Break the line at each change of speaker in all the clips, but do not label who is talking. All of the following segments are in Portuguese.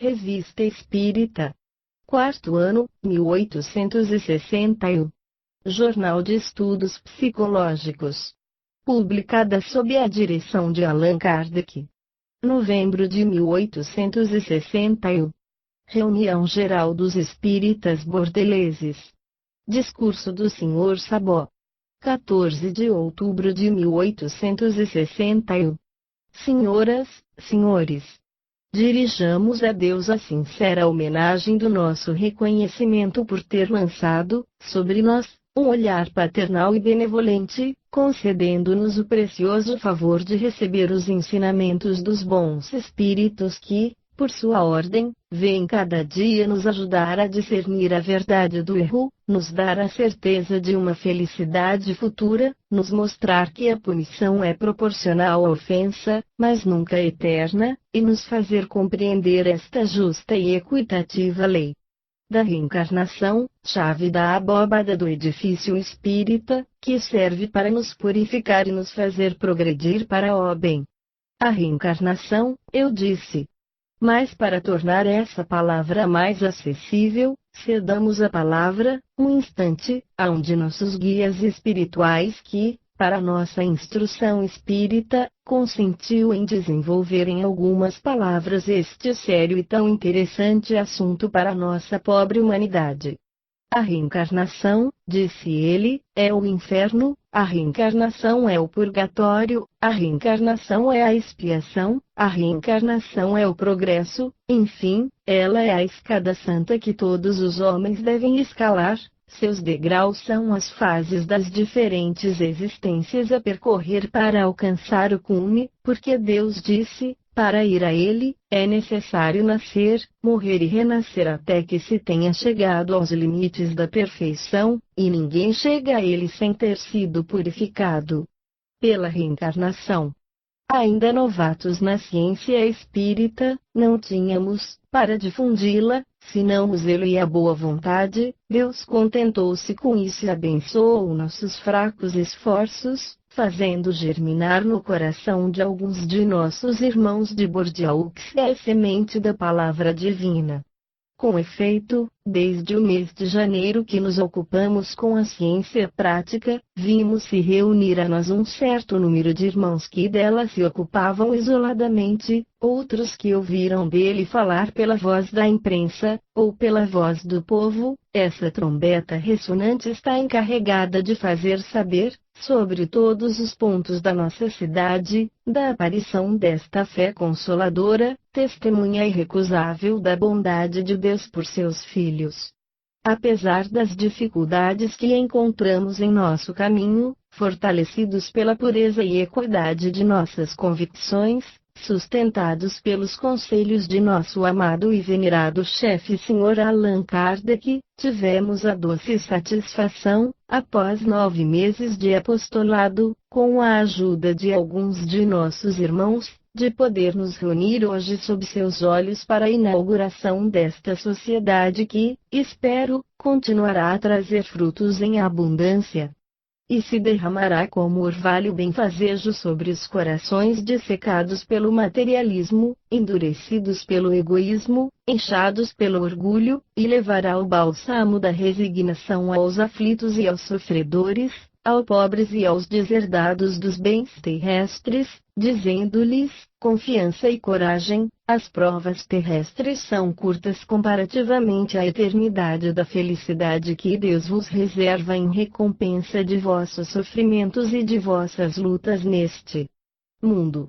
Revista Espírita. Quarto ano, 1861. Jornal de Estudos Psicológicos. Publicada sob a direção de Allan Kardec. Novembro de 1861. Reunião Geral dos Espíritas Bordeleses. Discurso do Sr. Sabó. 14 de outubro de 1861. Senhoras, senhores. Dirijamos a Deus a sincera homenagem do nosso reconhecimento por ter lançado, sobre nós, um olhar paternal e benevolente, concedendo-nos o precioso favor de receber os ensinamentos dos bons espíritos que, por sua ordem, vêm cada dia nos ajudar a discernir a verdade do erro, nos dar a certeza de uma felicidade futura, nos mostrar que a punição é proporcional à ofensa, mas nunca eterna, e nos fazer compreender esta justa e equitativa lei da reencarnação, chave da abóbada do edifício espírita, que serve para nos purificar e nos fazer progredir para o bem. A reencarnação, eu disse. Mas para tornar essa palavra mais acessível, cedamos a palavra, um instante, a um de nossos guias espirituais que, para nossa instrução espírita, consentiu em desenvolver em algumas palavras este sério e tão interessante assunto para nossa pobre humanidade. A reencarnação, disse ele, é o inferno, a reencarnação é o purgatório, a reencarnação é a expiação, a reencarnação é o progresso, enfim, ela é a escada santa que todos os homens devem escalar. Seus degraus são as fases das diferentes existências a percorrer para alcançar o cume, porque Deus disse, para ir a Ele, é necessário nascer, morrer e renascer até que se tenha chegado aos limites da perfeição, e ninguém chega a Ele sem ter sido purificado pela reencarnação. Ainda novatos na ciência espírita, não tínhamos, para difundi-la, senão o zelo e a boa vontade. Deus contentou-se com isso e abençoou nossos fracos esforços, fazendo germinar no coração de alguns de nossos irmãos de Bordeaux a semente da palavra divina. Com efeito, desde o mês de janeiro que nos ocupamos com a ciência prática, vimos se reunir a nós um certo número de irmãos que dela se ocupavam isoladamente, outros que ouviram dele falar pela voz da imprensa, ou pela voz do povo. Essa trombeta ressonante está encarregada de fazer saber, sobre todos os pontos da nossa cidade, da aparição desta fé consoladora, testemunha irrecusável da bondade de Deus por seus filhos. Apesar das dificuldades que encontramos em nosso caminho, fortalecidos pela pureza e equidade de nossas convicções, sustentados pelos conselhos de nosso amado e venerado chefe Sr. Allan Kardec, tivemos a doce satisfação, após 9 meses de apostolado, com a ajuda de alguns de nossos irmãos, de poder nos reunir hoje sob seus olhos para a inauguração desta sociedade que, espero, continuará a trazer frutos em abundância. E se derramará como orvalho benfazejo sobre os corações dissecados pelo materialismo, endurecidos pelo egoísmo, inchados pelo orgulho, e levará o bálsamo da resignação aos aflitos e aos sofredores, aos pobres e aos deserdados dos bens terrestres, dizendo-lhes, confiança e coragem, as provas terrestres são curtas comparativamente à eternidade da felicidade que Deus vos reserva em recompensa de vossos sofrimentos e de vossas lutas neste mundo.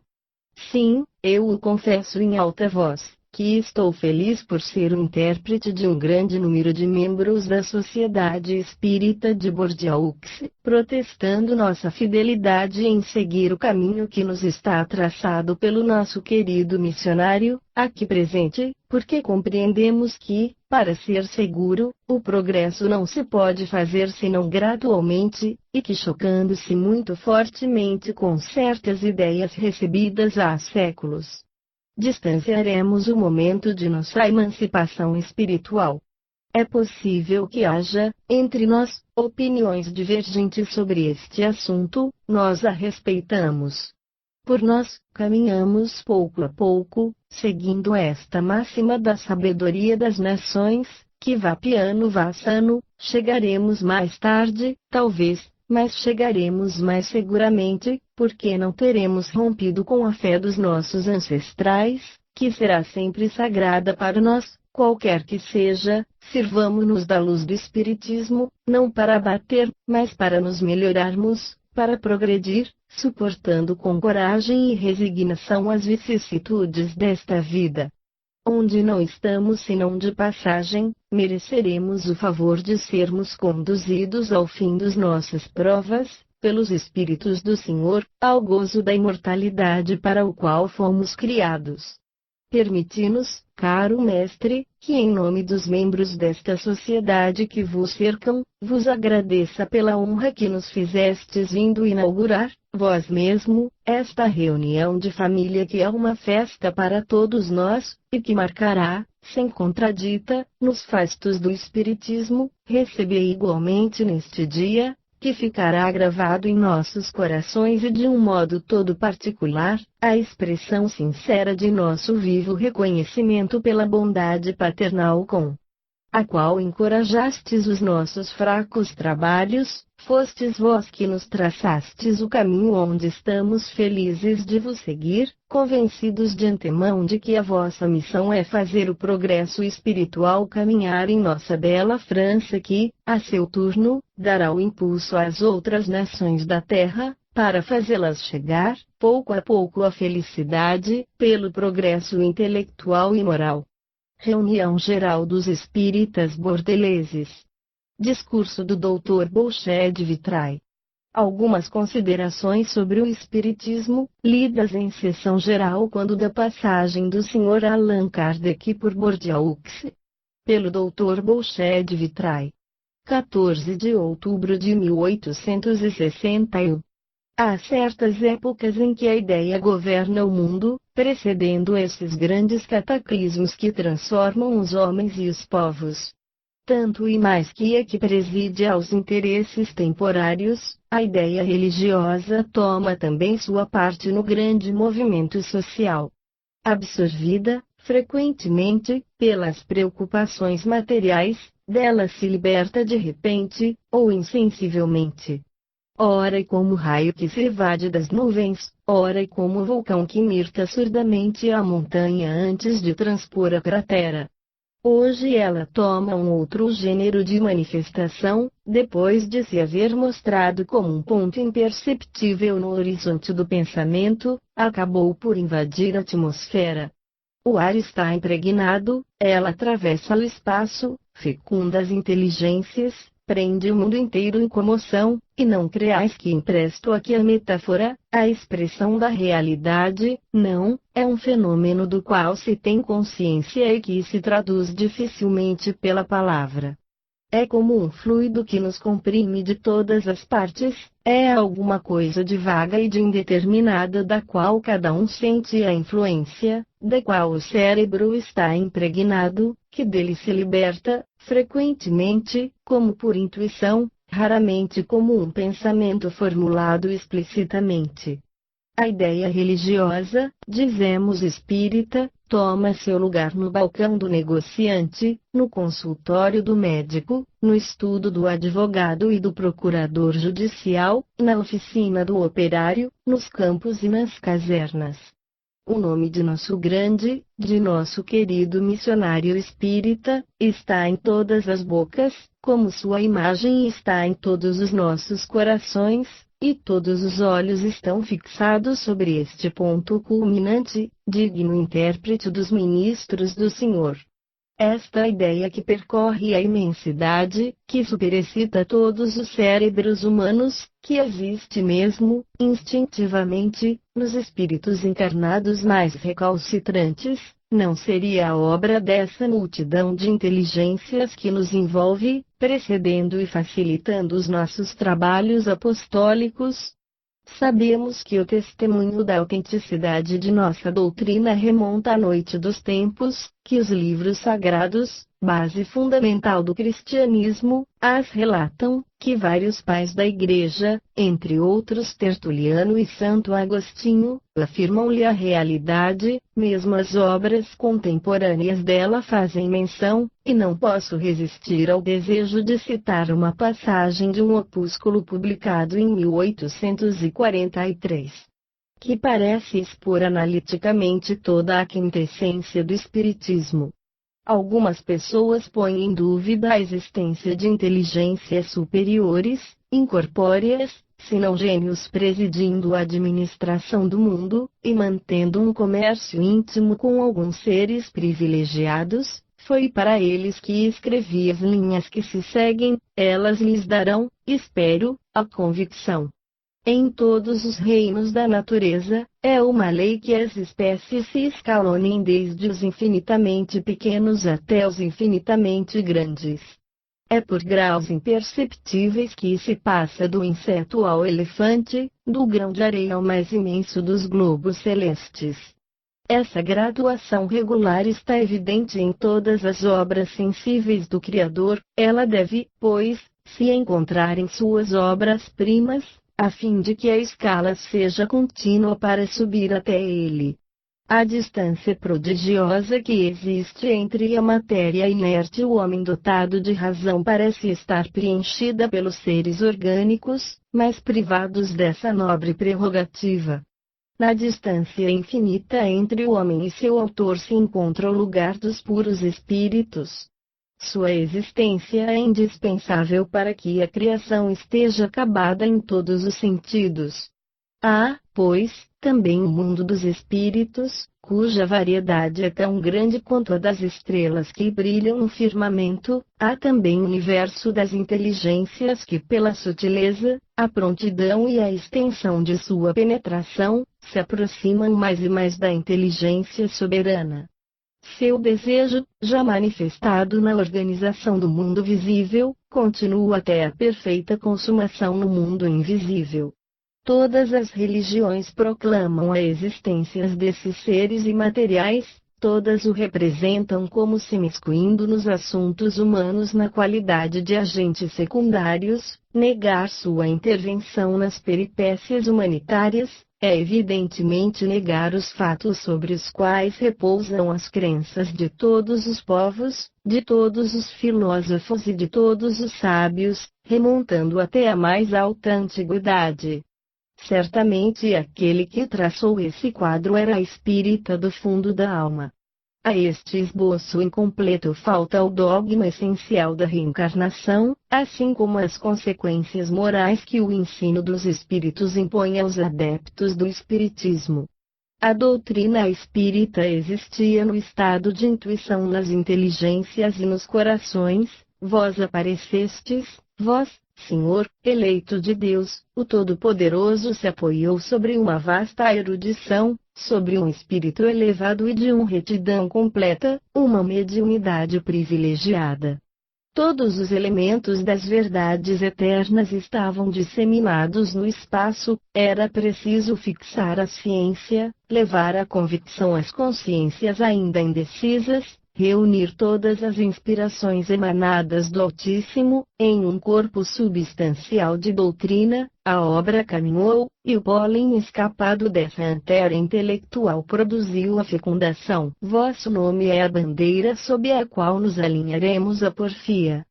Sim, eu o confesso em alta voz, que estou feliz por ser o intérprete de um grande número de membros da Sociedade Espírita de Bordeaux, protestando nossa fidelidade em seguir o caminho que nos está traçado pelo nosso querido missionário, aqui presente, porque compreendemos que, para ser seguro, o progresso não se pode fazer senão gradualmente, e que chocando-se muito fortemente com certas ideias recebidas há séculos, distanciaremos o momento de nossa emancipação espiritual. É possível que haja, entre nós, opiniões divergentes sobre este assunto, nós a respeitamos. Por nós, caminhamos pouco a pouco, seguindo esta máxima da sabedoria das nações, que vá piano vá sano, chegaremos mais tarde, talvez, mas chegaremos mais seguramente, porque não teremos rompido com a fé dos nossos ancestrais, que será sempre sagrada para nós, qualquer que seja. Sirvamo-nos da luz do Espiritismo, não para abater, mas para nos melhorarmos, para progredir, suportando com coragem e resignação as vicissitudes desta vida. Onde não estamos senão de passagem, mereceremos o favor de sermos conduzidos ao fim das nossas provas, pelos Espíritos do Senhor, ao gozo da imortalidade para o qual fomos criados. Permiti-nos, caro mestre, que em nome dos membros desta sociedade que vos cercam, vos agradeça pela honra que nos fizestes vindo inaugurar, vós mesmo, esta reunião de família que é uma festa para todos nós, e que marcará, sem contradita, nos fastos do Espiritismo, recebei igualmente neste dia, que ficará gravado em nossos corações e de um modo todo particular, a expressão sincera de nosso vivo reconhecimento pela bondade paternal com a qual encorajastes os nossos fracos trabalhos, fostes vós que nos traçastes o caminho onde estamos felizes de vos seguir, convencidos de antemão de que a vossa missão é fazer o progresso espiritual caminhar em nossa bela França que, a seu turno, dará o impulso às outras nações da terra, para fazê-las chegar, pouco a pouco à felicidade, pelo progresso intelectual e moral. Reunião Geral dos Espíritas Bordeleses. Discurso do Dr. Bouchet de Vitray. Algumas considerações sobre o Espiritismo, lidas em sessão geral quando da passagem do Sr. Allan Kardec por Bordeaux. Pelo Dr. Bouchet de Vitray. 14 de outubro de 1861. Há certas épocas em que a ideia governa o mundo, precedendo esses grandes cataclismos que transformam os homens e os povos. Tanto e mais que a que preside aos interesses temporários, a ideia religiosa toma também sua parte no grande movimento social. Absorvida, frequentemente, pelas preocupações materiais, dela se liberta de repente, ou insensivelmente. Ora como raio que se evade das nuvens, ora como vulcão que mirta surdamente a montanha antes de transpor a cratera. Hoje ela toma um outro gênero de manifestação, depois de se haver mostrado como um ponto imperceptível no horizonte do pensamento, acabou por invadir a atmosfera. O ar está impregnado, ela atravessa o espaço, fecunda as inteligências, prende o mundo inteiro em comoção, e não creais que empresto aqui a metáfora, a expressão da realidade, não, é um fenômeno do qual se tem consciência e que se traduz dificilmente pela palavra. É como um fluido que nos comprime de todas as partes, é alguma coisa de vaga e de indeterminada da qual cada um sente a influência, da qual o cérebro está impregnado, que dele se liberta, frequentemente, como por intuição, raramente como um pensamento formulado explicitamente. A ideia religiosa, dizemos espírita, toma seu lugar no balcão do negociante, no consultório do médico, no estudo do advogado e do procurador judicial, na oficina do operário, nos campos e nas casernas. O nome de nosso grande, de nosso querido missionário espírita, está em todas as bocas, como sua imagem está em todos os nossos corações, e todos os olhos estão fixados sobre este ponto culminante, digno intérprete dos ministros do Senhor. Esta ideia que percorre a imensidade, que superexcita todos os cérebros humanos, que existe mesmo, instintivamente, nos espíritos encarnados mais recalcitrantes, não seria a obra dessa multidão de inteligências que nos envolve, precedendo e facilitando os nossos trabalhos apostólicos? Sabemos que o testemunho da autenticidade de nossa doutrina remonta à noite dos tempos, que os livros sagrados, base fundamental do cristianismo, as relatam, que vários pais da Igreja, entre outros Tertuliano e Santo Agostinho, afirmam-lhe a realidade, mesmo as obras contemporâneas dela fazem menção, e não posso resistir ao desejo de citar uma passagem de um opúsculo publicado em 1843, que parece expor analiticamente toda a quintessência do Espiritismo. Algumas pessoas põem em dúvida a existência de inteligências superiores, incorpóreas, se não gênios presidindo a administração do mundo, e mantendo um comércio íntimo com alguns seres privilegiados. Foi para eles que escrevi as linhas que se seguem, elas lhes darão, espero, a convicção. Em todos os reinos da natureza, é uma lei que as espécies se escalonem desde os infinitamente pequenos até os infinitamente grandes. É por graus imperceptíveis que se passa do inseto ao elefante, do grão de areia ao mais imenso dos globos celestes. Essa graduação regular está evidente em todas as obras sensíveis do Criador, ela deve, pois, se encontrar em suas obras-primas, a fim de que a escala seja contínua para subir até ele. A distância prodigiosa que existe entre a matéria inerte e o homem dotado de razão parece estar preenchida pelos seres orgânicos, mas privados dessa nobre prerrogativa. Na distância infinita entre o homem e seu autor se encontra o lugar dos puros espíritos. Sua existência é indispensável para que a criação esteja acabada em todos os sentidos. Há, pois, também o mundo dos espíritos, cuja variedade é tão grande quanto a das estrelas que brilham no firmamento. Há também o universo das inteligências que, pela sutileza, a prontidão e a extensão de sua penetração, se aproximam mais e mais da inteligência soberana. Seu desejo, já manifestado na organização do mundo visível, continua até a perfeita consumação no mundo invisível. Todas as religiões proclamam a existência desses seres imateriais, todas o representam como se imiscuindo nos assuntos humanos na qualidade de agentes secundários. Negar sua intervenção nas peripécias humanitárias é evidentemente negar os fatos sobre os quais repousam as crenças de todos os povos, de todos os filósofos e de todos os sábios, remontando até a mais alta antiguidade. Certamente aquele que traçou esse quadro era espírita do fundo da alma. A este esboço incompleto falta o dogma essencial da reencarnação, assim como as consequências morais que o ensino dos espíritos impõe aos adeptos do espiritismo. A doutrina espírita existia no estado de intuição nas inteligências e nos corações. Vós aparecestes, vós, Senhor, eleito de Deus, o Todo-Poderoso se apoiou sobre uma vasta erudição, sobre um espírito elevado e de uma retidão completa, uma mediunidade privilegiada. Todos os elementos das verdades eternas estavam disseminados no espaço. Era preciso fixar a ciência, levar a convicção às consciências ainda indecisas, reunir todas as inspirações emanadas do Altíssimo, em um corpo substancial de doutrina. A obra caminhou, e o pólen escapado dessa antera intelectual produziu a fecundação. Vosso nome é a bandeira sob a qual nos alinharemos à porfia.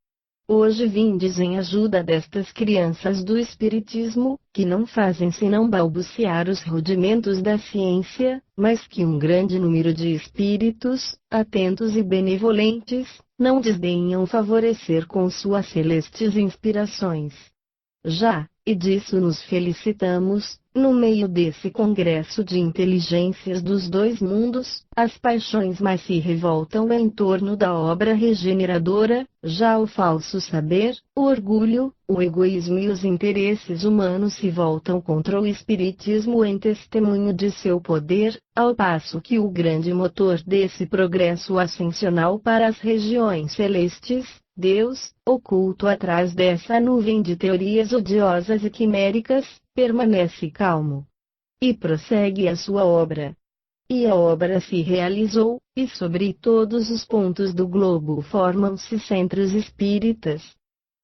Hoje vindes em ajuda destas crianças do Espiritismo, que não fazem senão balbuciar os rudimentos da ciência, mas que um grande número de espíritos, atentos e benevolentes, não desdenham favorecer com suas celestes inspirações. Já, e disso nos felicitamos, no meio desse congresso de inteligências dos dois mundos, as paixões mais se revoltam em torno da obra regeneradora. Já o falso saber, o orgulho, o egoísmo e os interesses humanos se voltam contra o espiritismo em testemunho de seu poder, ao passo que o grande motor desse progresso ascensional para as regiões celestes, Deus, oculto atrás dessa nuvem de teorias odiosas e quiméricas, permanece calmo. E prossegue a sua obra. E a obra se realizou, e sobre todos os pontos do globo formam-se centros espíritas.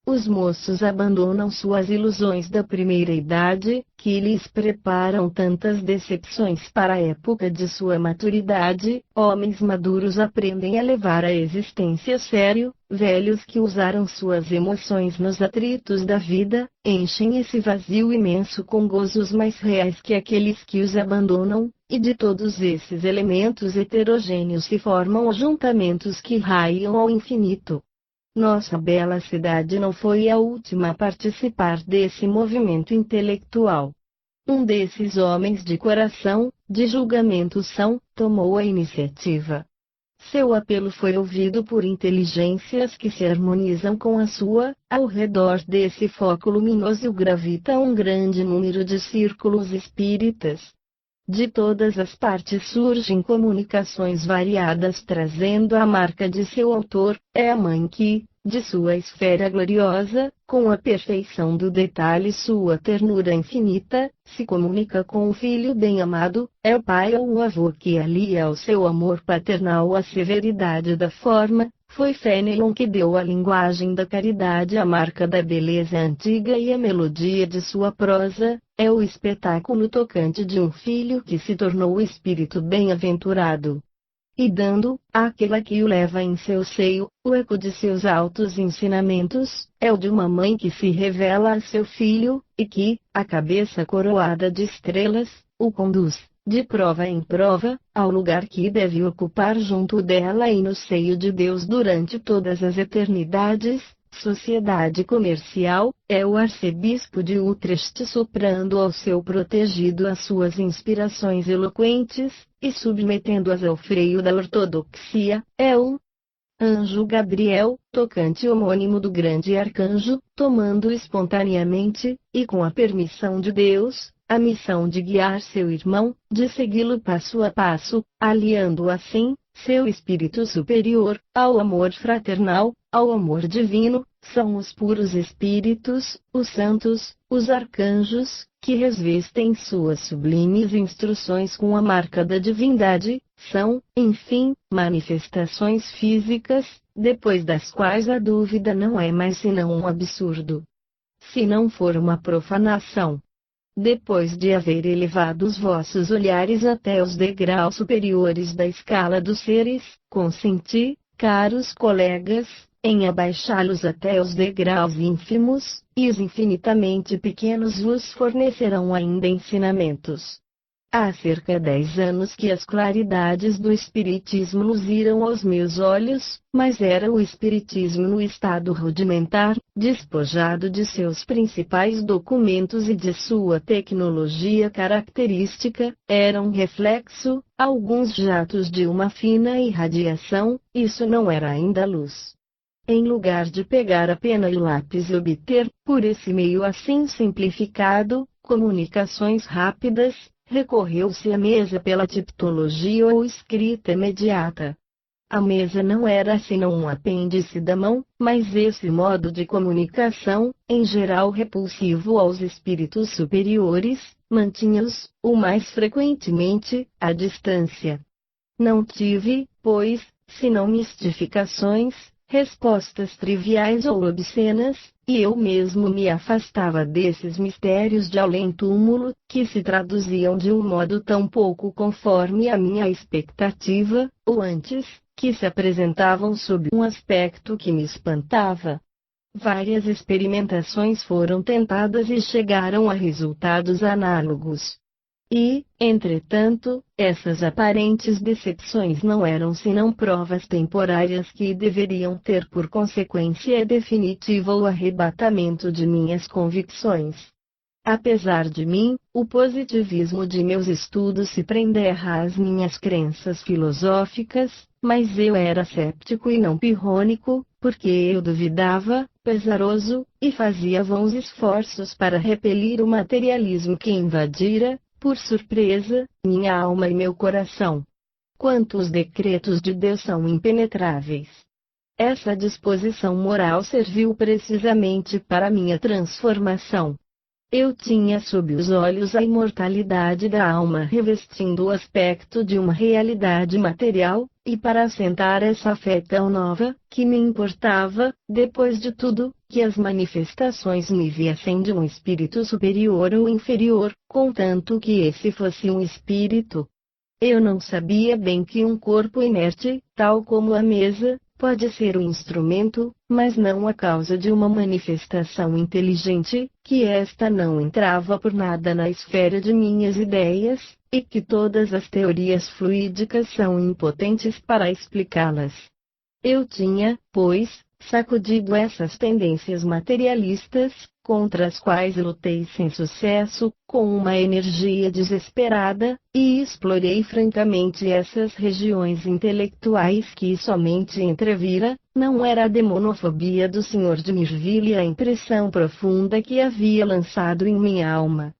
os moços abandonam suas ilusões da primeira idade, que lhes preparam tantas decepções para a época de sua maturidade. Homens maduros aprendem a levar a existência a sério. Velhos que usaram suas emoções nos atritos da vida, enchem esse vazio imenso com gozos mais reais que aqueles que os abandonam, e de todos esses elementos heterogêneos se formam ajuntamentos que raiam ao infinito. Nossa bela cidade não foi a última a participar desse movimento intelectual. Um desses homens de coração, de julgamento são, tomou a iniciativa. Seu apelo foi ouvido por inteligências que se harmonizam com a sua. Ao redor desse foco luminoso gravita um grande número de círculos espíritas. De todas as partes surgem comunicações variadas trazendo a marca de seu autor. É a mãe que, de sua esfera gloriosa, com a perfeição do detalhe e sua ternura infinita, se comunica com o filho bem-amado. É o pai ou o avô que alia ao seu amor paternal a severidade da forma. Foi Fénelon que deu à linguagem da caridade a marca da beleza antiga e a melodia de sua prosa. É o espetáculo tocante de um filho que se tornou o espírito bem-aventurado. E dando, àquela que o leva em seu seio, o eco de seus altos ensinamentos, é o de uma mãe que se revela a seu filho, e que, a cabeça coroada de estrelas, o conduz, de prova em prova, ao lugar que deve ocupar junto dela e no seio de Deus durante todas as eternidades. Sociedade comercial, é o arcebispo de Utrecht soprando ao seu protegido as suas inspirações eloquentes, e submetendo-as ao freio da ortodoxia. É o anjo Gabriel, tocante homônimo do grande arcanjo, tomando espontaneamente, e com a permissão de Deus, a missão de guiar seu irmão, de segui-lo passo a passo, aliando assim, seu espírito superior, ao amor fraternal, ao amor divino. São os puros espíritos, os santos, os arcanjos, que revestem suas sublimes instruções com a marca da divindade. São, enfim, manifestações físicas, depois das quais a dúvida não é mais senão um absurdo. Se não for uma profanação. Depois de haver elevado os vossos olhares até os degraus superiores da escala dos seres, consenti, caros colegas, em abaixá-los até os degraus ínfimos, e os infinitamente pequenos vos fornecerão ainda ensinamentos. Há cerca de 10 anos que as claridades do Espiritismo luziram aos meus olhos, mas era o Espiritismo no estado rudimentar, despojado de seus principais documentos e de sua tecnologia característica. Era um reflexo, alguns jatos de uma fina irradiação. Isso não era ainda luz. Em lugar de pegar a pena e o lápis e obter, por esse meio assim simplificado, comunicações rápidas, recorreu-se à mesa pela tipologia ou escrita imediata. A mesa não era senão um apêndice da mão, mas esse modo de comunicação, em geral repulsivo aos espíritos superiores, mantinha-os, o mais frequentemente, à distância. Não tive, pois, senão mistificações, respostas triviais ou obscenas, e eu mesmo me afastava desses mistérios de além-túmulo, que se traduziam de um modo tão pouco conforme a minha expectativa, ou antes, que se apresentavam sob um aspecto que me espantava. Várias experimentações foram tentadas e chegaram a resultados análogos. E, entretanto, essas aparentes decepções não eram senão provas temporárias que deveriam ter por consequência definitiva o arrebatamento de minhas convicções. Apesar de mim, o positivismo de meus estudos se prenderra às minhas crenças filosóficas, mas eu era céptico e não pirrônico, porque eu duvidava, pesaroso, e fazia vãos esforços para repelir o materialismo que invadira, por surpresa, minha alma e meu coração. Quanto os decretos de Deus são impenetráveis. Essa disposição moral serviu precisamente para minha transformação. Eu tinha sob os olhos a imortalidade da alma revestindo o aspecto de uma realidade material, e para assentar essa fé tão nova, que me importava, depois de tudo, que as manifestações me viessem de um espírito superior ou inferior, contanto que esse fosse um espírito. Eu não sabia bem que um corpo inerte, tal como a mesa, pode ser um instrumento, mas não a causa de uma manifestação inteligente, que esta não entrava por nada na esfera de minhas ideias, e que todas as teorias fluídicas são impotentes para explicá-las. Eu tinha, pois, sacudido essas tendências materialistas, contra as quais lutei sem sucesso, com uma energia desesperada, e explorei francamente essas regiões intelectuais que somente entrevira. Não era a demonofobia do Sr. de Mirville a impressão profunda que havia lançado em minha alma.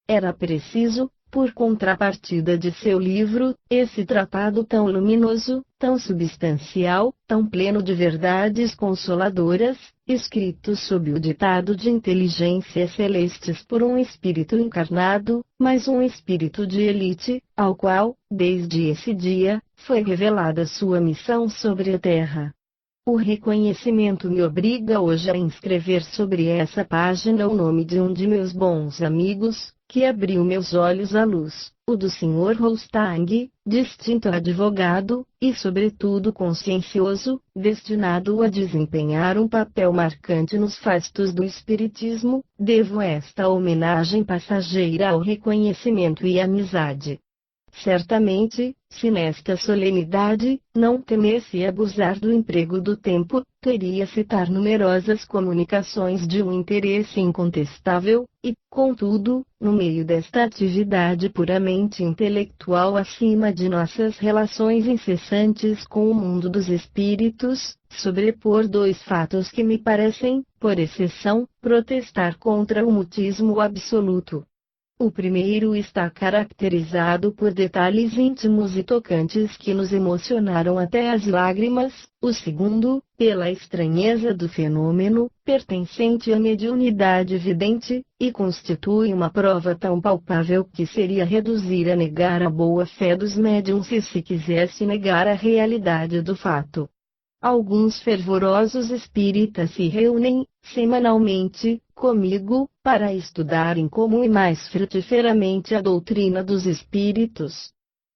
Era preciso, por contrapartida de seu livro, esse tratado tão luminoso, tão substancial, tão pleno de verdades consoladoras, escrito sob o ditado de inteligências celestes por um espírito encarnado, mas um espírito de elite, ao qual, desde esse dia, foi revelada sua missão sobre a Terra. O reconhecimento me obriga hoje a inscrever sobre essa página o nome de um de meus bons amigos, que abriu meus olhos à luz, o do Sr. Holstang, distinto advogado, e sobretudo consciencioso, destinado a desempenhar um papel marcante nos fastos do Espiritismo. Devo esta homenagem passageira ao reconhecimento e amizade. Certamente, se nesta solenidade, não temesse abusar do emprego do tempo, teria citar numerosas comunicações de um interesse incontestável, e, contudo, no meio desta atividade puramente intelectual acima de nossas relações incessantes com o mundo dos espíritos, sobrepor dois fatos que me parecem, por exceção, protestar contra o mutismo absoluto. O primeiro está caracterizado por detalhes íntimos e tocantes que nos emocionaram até as lágrimas, o segundo, pela estranheza do fenômeno, pertencente à mediunidade evidente, e constitui uma prova tão palpável que seria reduzir a negar a boa-fé dos médiuns se quisesse negar a realidade do fato. Alguns fervorosos espíritas se reúnem, semanalmente, comigo, para estudar em comum e mais frutiferamente a doutrina dos espíritos.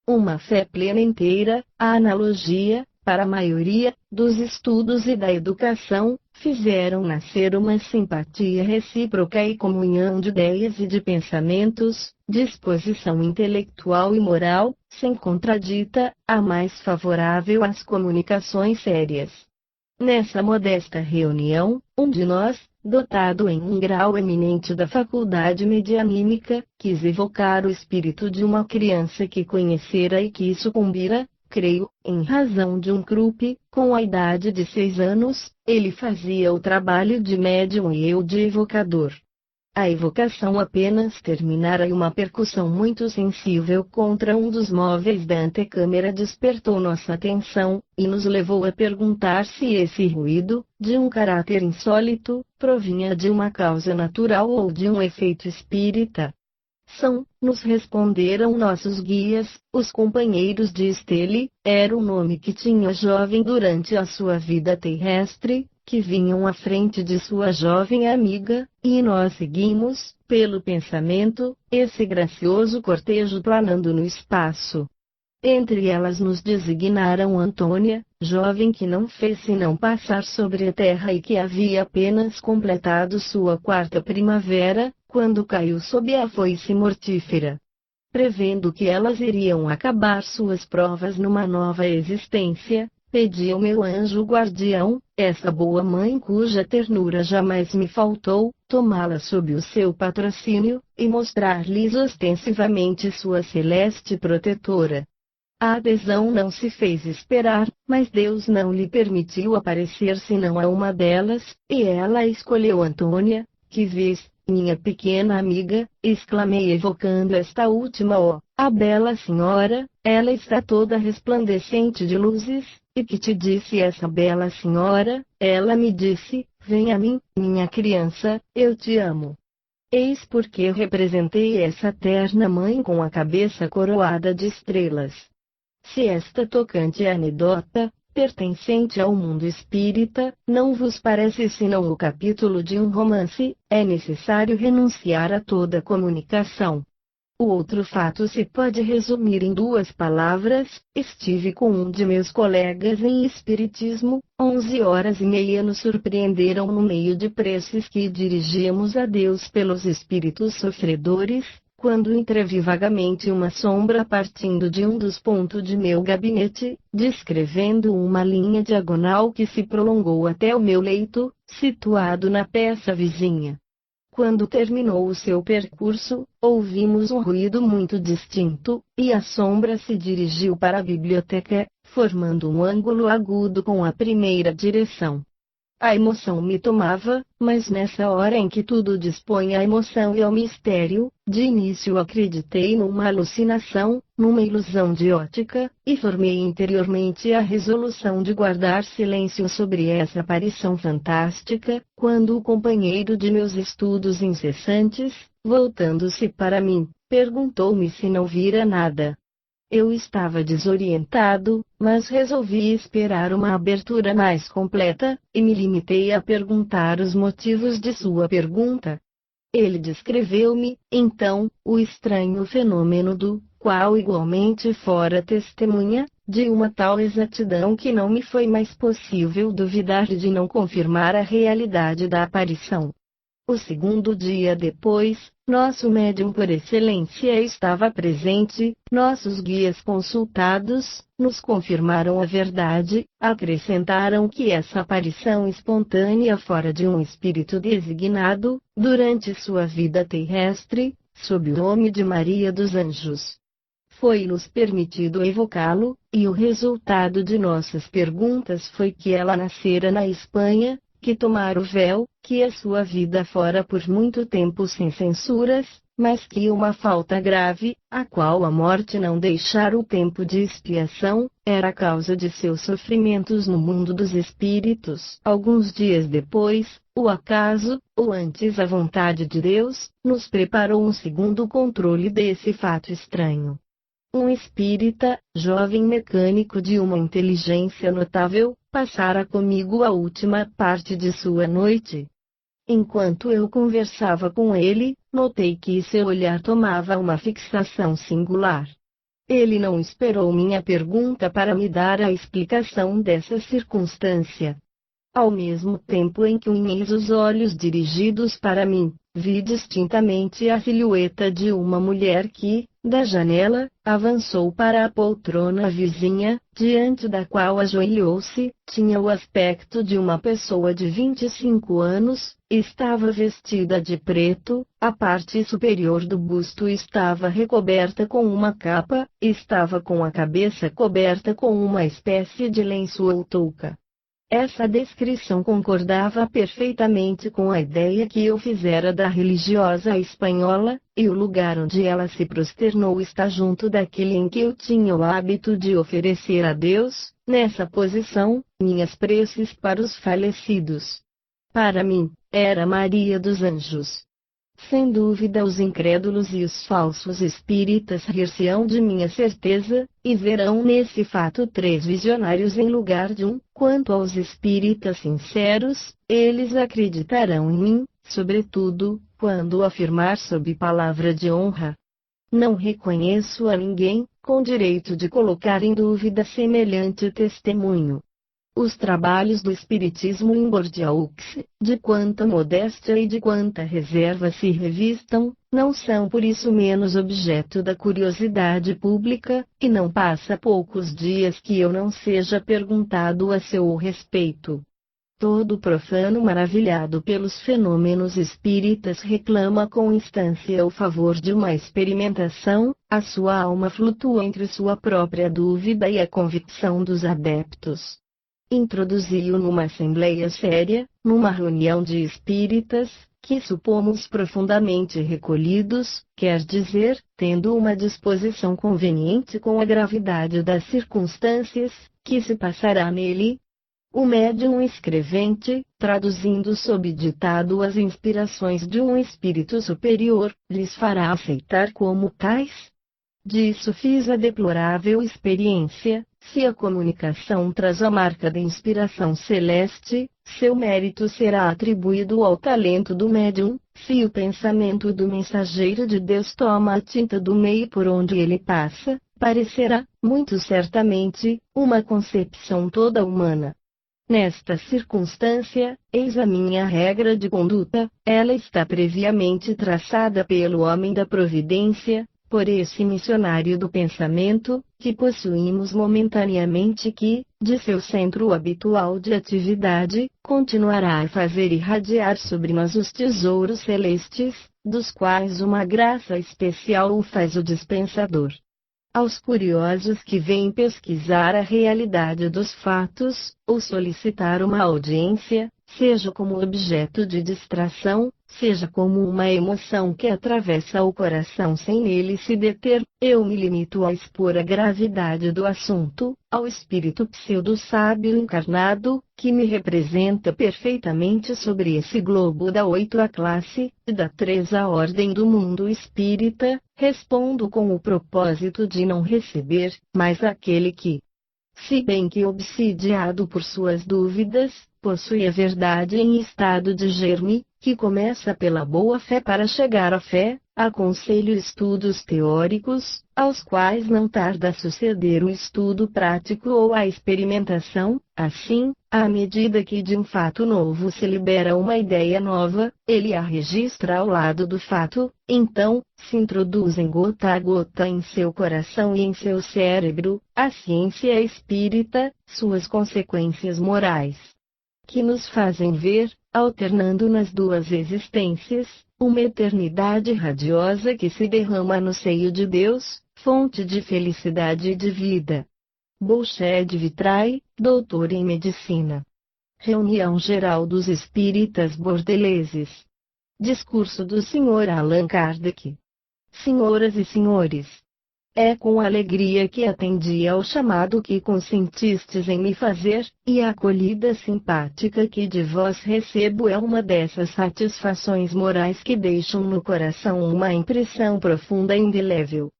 Uma fé plena inteira, a analogia, para a maioria, dos estudos e da educação, fizeram nascer uma simpatia recíproca e comunhão de ideias e de pensamentos, disposição intelectual e moral, sem contradita, a mais favorável às comunicações sérias. Nessa modesta reunião, um de nós, dotado em um grau eminente da faculdade medianímica, quis evocar o espírito de uma criança que conhecera e que sucumbira, creio, em razão de um croup, com a idade de 6 anos, ele fazia o trabalho de médium e eu de evocador. A evocação apenas terminara e uma percussão muito sensível contra um dos móveis da antecâmara despertou nossa atenção, e nos levou a perguntar se esse ruído, de um caráter insólito, provinha de uma causa natural ou de um efeito espírita. Nos responderam nossos guias, os companheiros de Estelle, era o nome que tinha jovem durante a sua vida terrestre, que vinham à frente de sua jovem amiga, e nós seguimos, pelo pensamento, esse gracioso cortejo planando no espaço. Entre elas nos designaram Antônia, jovem que não fez senão passar sobre a terra e que havia apenas completado sua 4ª primavera, quando caiu sob a foice mortífera. Prevendo que elas iriam acabar suas provas numa nova existência, pedi ao meu anjo guardião, essa boa mãe cuja ternura jamais me faltou, tomá-la sob o seu patrocínio, e mostrar-lhes ostensivamente sua celeste protetora. A adesão não se fez esperar, mas Deus não lhe permitiu aparecer senão a uma delas, e ela escolheu Antônia. Que vês, minha pequena amiga, exclamei evocando esta última a bela senhora, ela está toda resplandecente de luzes, e que te disse essa bela senhora? Ela me disse, vem a mim, minha criança, eu te amo. Eis porque representei essa terna mãe com a cabeça coroada de estrelas. Se esta tocante anedota, pertencente ao mundo espírita, não vos parece senão o capítulo de um romance, é necessário renunciar a toda comunicação. O outro fato se pode resumir em duas palavras: estive com um de meus colegas em espiritismo, 11h30 nos surpreenderam no meio de preces que dirigíamos a Deus pelos espíritos sofredores, quando entrevi vagamente uma sombra partindo de um dos pontos de meu gabinete, descrevendo uma linha diagonal que se prolongou até o meu leito, situado na peça vizinha. Quando terminou o seu percurso, ouvimos um ruído muito distinto, e a sombra se dirigiu para a biblioteca, formando um ângulo agudo com a primeira direção. A emoção me tomava, mas nessa hora em que tudo dispõe à emoção e ao mistério, de início acreditei numa alucinação, numa ilusão de ótica, e formei interiormente a resolução de guardar silêncio sobre essa aparição fantástica, quando o companheiro de meus estudos incessantes, voltando-se para mim, perguntou-me se não vira nada. Eu estava desorientado, mas resolvi esperar uma abertura mais completa, e me limitei a perguntar os motivos de sua pergunta. Ele descreveu-me, então, o estranho fenômeno do qual igualmente fora testemunha, de uma tal exatidão que não me foi mais possível duvidar de não confirmar a realidade da aparição. O segundo dia depois, nosso médium por excelência estava presente, nossos guias consultados, nos confirmaram a verdade, acrescentaram que essa aparição espontânea fora de um espírito designado, durante sua vida terrestre, sob o nome de Maria dos Anjos. Foi-nos permitido evocá-lo, e o resultado de nossas perguntas foi que ela nascera na Espanha, que tomara o véu, que a sua vida fora por muito tempo sem censuras, mas que uma falta grave, a qual a morte não deixara o tempo de expiação, era a causa de seus sofrimentos no mundo dos espíritos. Alguns dias depois, o acaso, ou antes a vontade de Deus, nos preparou um segundo controle desse fato estranho. Um espírita, jovem mecânico de uma inteligência notável, passara comigo a última parte de sua noite. Enquanto eu conversava com ele, notei que seu olhar tomava uma fixação singular. Ele não esperou minha pergunta para me dar a explicação dessa circunstância. Ao mesmo tempo em que unhei os olhos dirigidos para mim, vi distintamente a silhueta de uma mulher que, da janela, avançou para a poltrona vizinha, diante da qual ajoelhou-se. Tinha o aspecto de uma pessoa de 25 anos, estava vestida de preto, a parte superior do busto estava recoberta com uma capa, estava com a cabeça coberta com uma espécie de lenço ou touca. Essa descrição concordava perfeitamente com a ideia que eu fizera da religiosa espanhola, e o lugar onde ela se prosternou está junto daquele em que eu tinha o hábito de oferecer a Deus, nessa posição, minhas preces para os falecidos. Para mim, era Maria dos Anjos. Sem dúvida os incrédulos e os falsos espíritas rir-se-ão de minha certeza, e verão nesse fato 3 visionários em lugar de um. Quanto aos espíritas sinceros, eles acreditarão em mim, sobretudo, quando afirmar sob palavra de honra. Não reconheço a ninguém, com direito de colocar em dúvida semelhante testemunho. Os trabalhos do Espiritismo em Bordeaux, de quanta modéstia e de quanta reserva se revistam, não são por isso menos objeto da curiosidade pública, e não passa poucos dias que eu não seja perguntado a seu respeito. Todo profano maravilhado pelos fenômenos espíritas reclama com instância o favor de uma experimentação, a sua alma flutua entre sua própria dúvida e a convicção dos adeptos. Introduzi-o numa assembleia séria, numa reunião de espíritas, que supomos profundamente recolhidos, quer dizer, tendo uma disposição conveniente com a gravidade das circunstâncias, que se passará nele. O médium escrevente, traduzindo sob ditado as inspirações de um espírito superior, lhes fará aceitar como tais. Disso fiz a deplorável experiência: se a comunicação traz a marca da inspiração celeste, seu mérito será atribuído ao talento do médium; se o pensamento do mensageiro de Deus toma a tinta do meio por onde ele passa, parecerá, muito certamente, uma concepção toda humana. Nesta circunstância, eis a minha regra de conduta: ela está previamente traçada pelo homem da providência, por esse missionário do pensamento, que possuímos momentaneamente, que, de seu centro habitual de atividade, continuará a fazer irradiar sobre nós os tesouros celestes, dos quais uma graça especial o faz o dispensador. Aos curiosos que vêm pesquisar a realidade dos fatos, ou solicitar uma audiência, seja como objeto de distração, seja como uma emoção que atravessa o coração sem nele se deter, eu me limito a expor a gravidade do assunto, ao espírito pseudo-sábio encarnado, que me representa perfeitamente sobre esse globo da 8ª classe, e da 3ª ordem do mundo espírita, respondo com o propósito de não receber mais aquele que, se bem que obsidiado por suas dúvidas, possui a verdade em estado de germe, que começa pela boa fé para chegar à fé. Aconselho estudos teóricos, aos quais não tarda a suceder o estudo prático ou a experimentação. Assim, à medida que de um fato novo se libera uma ideia nova, ele a registra ao lado do fato, então, se introduzem gota a gota em seu coração e em seu cérebro, a ciência espírita, suas consequências morais, que nos fazem ver, alternando nas duas existências, uma eternidade radiosa que se derrama no seio de Deus, fonte de felicidade e de vida. Bolshed Vitrai, doutor em medicina. Reunião Geral dos Espíritas Bordeleses. Discurso do Sr. Allan Kardec. Senhoras e senhores, é com alegria que atendi ao chamado que consentistes em me fazer, e a acolhida simpática que de vós recebo é uma dessas satisfações morais que deixam no coração uma impressão profunda e indelével.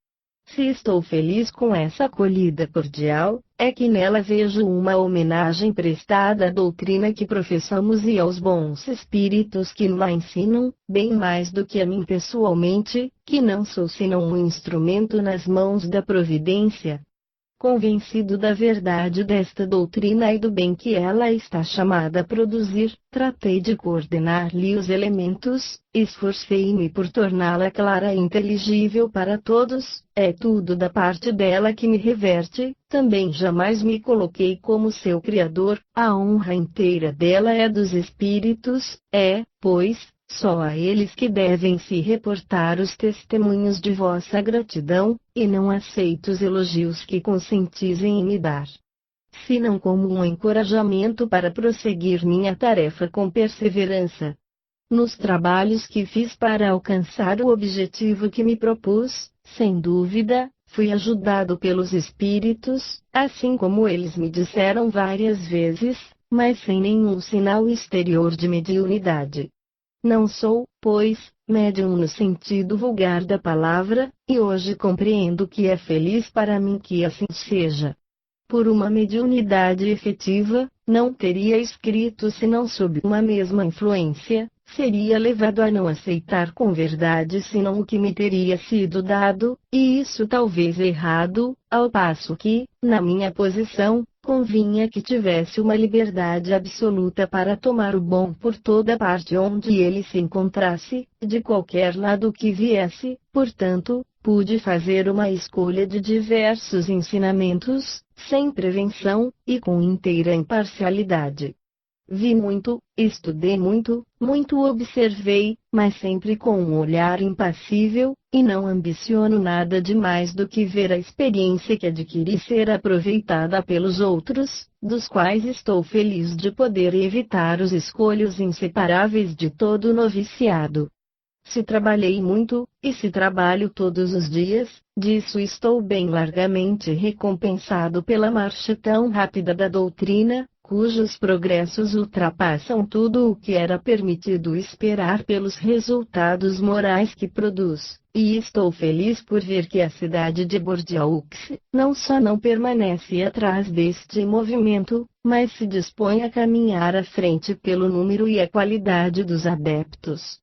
Se estou feliz com essa acolhida cordial, é que nela vejo uma homenagem prestada à doutrina que professamos e aos bons espíritos que nos ensinam, bem mais do que a mim pessoalmente, que não sou senão um instrumento nas mãos da providência. Convencido da verdade desta doutrina e do bem que ela está chamada a produzir, tratei de coordenar-lhe os elementos, esforcei-me por torná-la clara e inteligível para todos. É tudo da parte dela que me reverte, também jamais me coloquei como seu criador, a honra inteira dela é dos espíritos, pois, só a eles que devem se reportar os testemunhos de vossa gratidão, e não aceito os elogios que consentis em me dar, senão como um encorajamento para prosseguir minha tarefa com perseverança. Nos trabalhos que fiz para alcançar o objetivo que me propus, sem dúvida, fui ajudado pelos espíritos, assim como eles me disseram várias vezes, mas sem nenhum sinal exterior de mediunidade. Não sou, pois, médium no sentido vulgar da palavra, e hoje compreendo que é feliz para mim que assim seja. Por uma mediunidade efetiva, não teria escrito senão sob uma mesma influência, seria levado a não aceitar com verdade senão o que me teria sido dado, e isso talvez errado, ao passo que, na minha posição, convinha que tivesse uma liberdade absoluta para tomar o bom por toda parte onde ele se encontrasse, de qualquer lado que viesse. Portanto, pude fazer uma escolha de diversos ensinamentos, sem prevenção, e com inteira imparcialidade. Vi muito, estudei muito, muito observei, mas sempre com um olhar impassível, e não ambiciono nada de mais do que ver a experiência que adquiri ser aproveitada pelos outros, dos quais estou feliz de poder evitar os escolhos inseparáveis de todo noviciado. Se trabalhei muito, e se trabalho todos os dias, disso estou bem largamente recompensado pela marcha tão rápida da doutrina, cujos progressos ultrapassam tudo o que era permitido esperar pelos resultados morais que produz, e estou feliz por ver que a cidade de Bordeaux não só não permanece atrás deste movimento, mas se dispõe a caminhar à frente pelo número e a qualidade dos adeptos.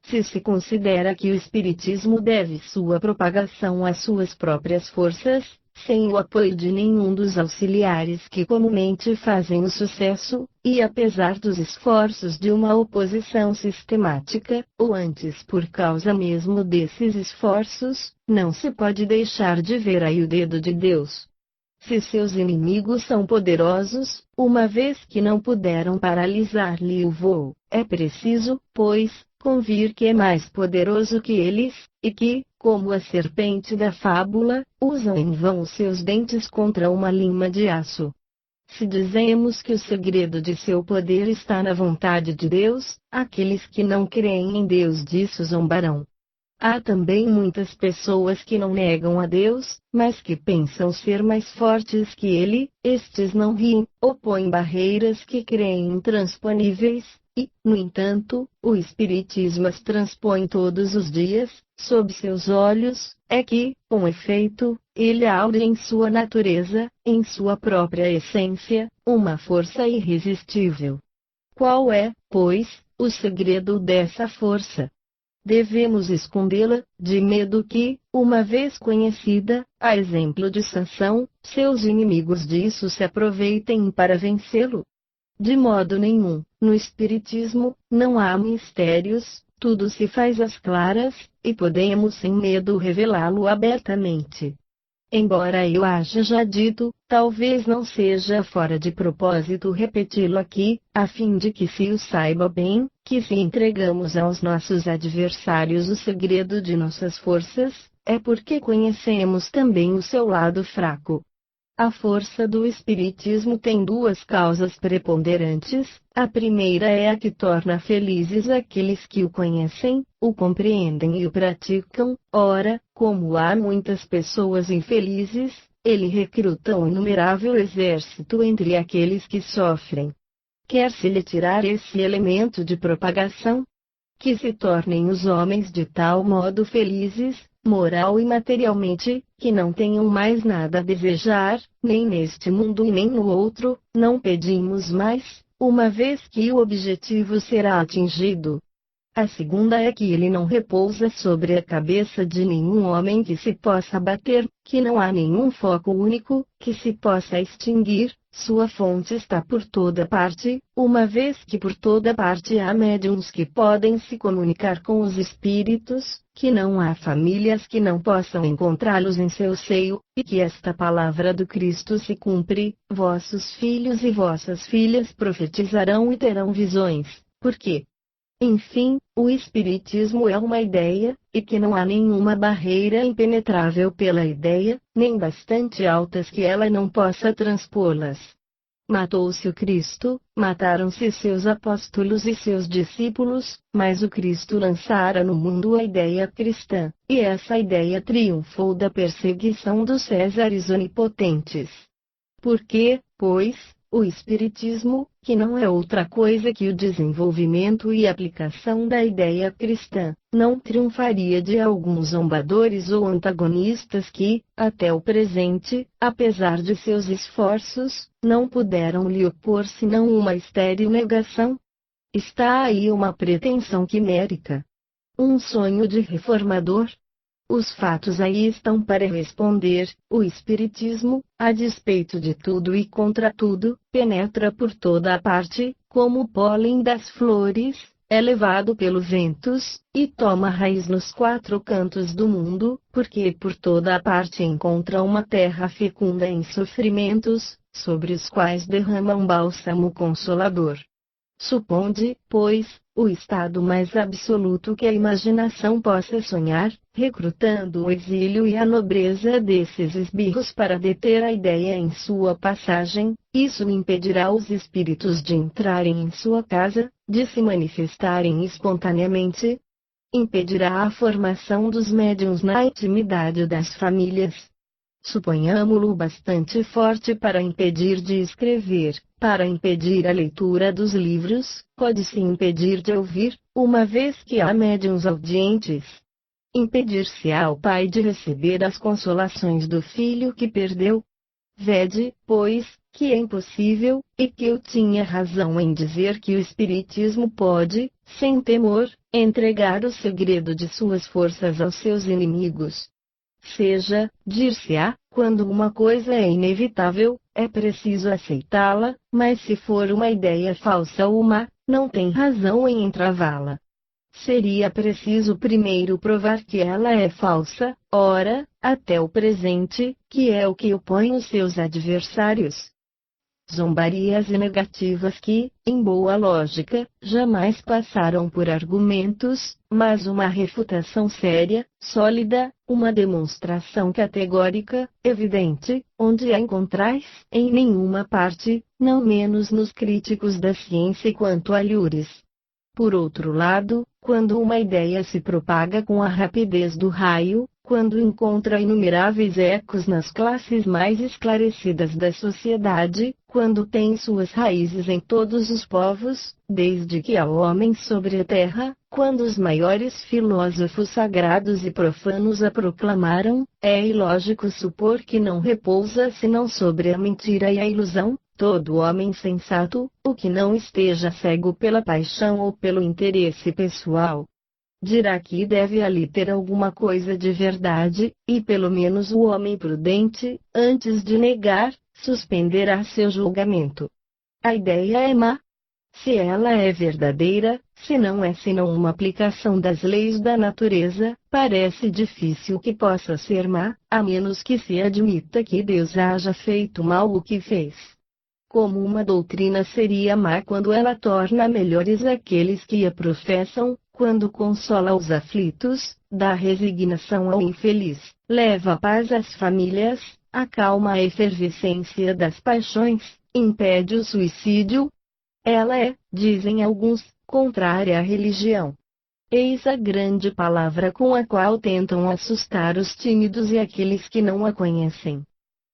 Se considera que o Espiritismo deve sua propagação às suas próprias forças, sem o apoio de nenhum dos auxiliares que comumente fazem o sucesso, e apesar dos esforços de uma oposição sistemática, ou antes por causa mesmo desses esforços, não se pode deixar de ver aí o dedo de Deus. Se seus inimigos são poderosos, uma vez que não puderam paralisar-lhe o voo, é preciso, pois, convir que é mais poderoso que eles, e que, como a serpente da fábula, usam em vão seus dentes contra uma lima de aço. Se dizemos que o segredo de seu poder está na vontade de Deus, aqueles que não creem em Deus disso zombarão. Há também muitas pessoas que não negam a Deus, mas que pensam ser mais fortes que Ele, estes não riem, opõem barreiras que creem intransponíveis, e, no entanto, o Espiritismo as transpõe todos os dias, sob seus olhos, é que, com efeito, ele aure em sua natureza, em sua própria essência, uma força irresistível. Qual é, pois, o segredo dessa força? Devemos escondê-la, de medo que, uma vez conhecida, a exemplo de Sansão, seus inimigos disso se aproveitem para vencê-lo? De modo nenhum, no Espiritismo, não há mistérios, tudo se faz às claras, e podemos sem medo revelá-lo abertamente. Embora eu haja já dito, talvez não seja fora de propósito repeti-lo aqui, a fim de que se o saiba bem, que se entregamos aos nossos adversários o segredo de nossas forças, é porque conhecemos também o seu lado fraco. A força do Espiritismo tem duas causas preponderantes. A primeira é a que torna felizes aqueles que o conhecem, o compreendem e o praticam. Ora, como há muitas pessoas infelizes, ele recruta um inumerável exército entre aqueles que sofrem. Quer-se-lhe tirar esse elemento de propagação? Que se tornem os homens de tal modo felizes, moral e materialmente, que não tenham mais nada a desejar, nem neste mundo e nem no outro, não pedimos mais, uma vez que o objetivo será atingido. A segunda é que ele não repousa sobre a cabeça de nenhum homem que se possa abater, que não há nenhum foco único, que se possa extinguir, sua fonte está por toda parte, uma vez que por toda parte há médiuns que podem se comunicar com os espíritos, que não há famílias que não possam encontrá-los em seu seio, e que esta palavra do Cristo se cumpre: vossos filhos e vossas filhas profetizarão e terão visões. Por quê? Enfim, o Espiritismo é uma ideia, e que não há nenhuma barreira impenetrável pela ideia, nem bastante altas que ela não possa transpô-las. Matou-se o Cristo, mataram-se seus apóstolos e seus discípulos, mas o Cristo lançara no mundo a ideia cristã, e essa ideia triunfou da perseguição dos Césares onipotentes. Por que, pois, o Espiritismo, que não é outra coisa que o desenvolvimento e aplicação da ideia cristã, não triunfaria de alguns zombadores ou antagonistas que, até o presente, apesar de seus esforços, não puderam lhe opor senão uma estéril negação? Está aí uma pretensão quimérica. Um sonho de reformador? Os fatos aí estão para responder. O Espiritismo, a despeito de tudo e contra tudo, penetra por toda a parte, como o pólen das flores, é levado pelos ventos, e toma raiz nos quatro cantos do mundo, porque por toda a parte encontra uma terra fecunda em sofrimentos, sobre os quais derrama um bálsamo consolador. Suponde, pois, o estado mais absoluto que a imaginação possa sonhar, recrutando o exílio e a nobreza desses esbirros para deter a ideia em sua passagem, isso impedirá os espíritos de entrarem em sua casa, de se manifestarem espontaneamente, impedirá a formação dos médiuns na intimidade das famílias. Suponhamo-lo bastante forte para impedir de escrever, para impedir a leitura dos livros, pode-se impedir de ouvir, uma vez que há médiuns audientes. Impedir-se-á ao pai de receber as consolações do filho que perdeu? Vede, pois, que é impossível, e que eu tinha razão em dizer que o Espiritismo pode, sem temor, entregar o segredo de suas forças aos seus inimigos. Seja, dir-se-á, quando uma coisa é inevitável, é preciso aceitá-la, mas se for uma ideia falsa ou má, não tem razão em entravá-la. Seria preciso primeiro provar que ela é falsa, ora, até o presente, que é o que opõe os seus adversários. Zombarias e negativas que, em boa lógica, jamais passaram por argumentos, mas uma refutação séria, sólida, uma demonstração categórica, evidente, onde a encontrais, em nenhuma parte, não menos nos críticos da ciência quanto a Lures. Por outro lado, quando uma ideia se propaga com a rapidez do raio, quando encontra inumeráveis ecos nas classes mais esclarecidas da sociedade, quando tem suas raízes em todos os povos, desde que há homens sobre a terra, quando os maiores filósofos sagrados e profanos a proclamaram, é ilógico supor que não repousa senão sobre a mentira e a ilusão. Todo homem sensato, o que não esteja cego pela paixão ou pelo interesse pessoal, dirá que deve ali ter alguma coisa de verdade, e pelo menos o homem prudente, antes de negar, suspenderá seu julgamento. A ideia é má. Se ela é verdadeira, se não é senão uma aplicação das leis da natureza, parece difícil que possa ser má, a menos que se admita que Deus haja feito mal o que fez. Como uma doutrina seria má quando ela torna melhores aqueles que a professam, quando consola os aflitos, dá resignação ao infeliz, leva a paz às famílias, acalma a efervescência das paixões, impede o suicídio. Ela é, dizem alguns, contrária à religião. Eis a grande palavra com a qual tentam assustar os tímidos e aqueles que não a conhecem.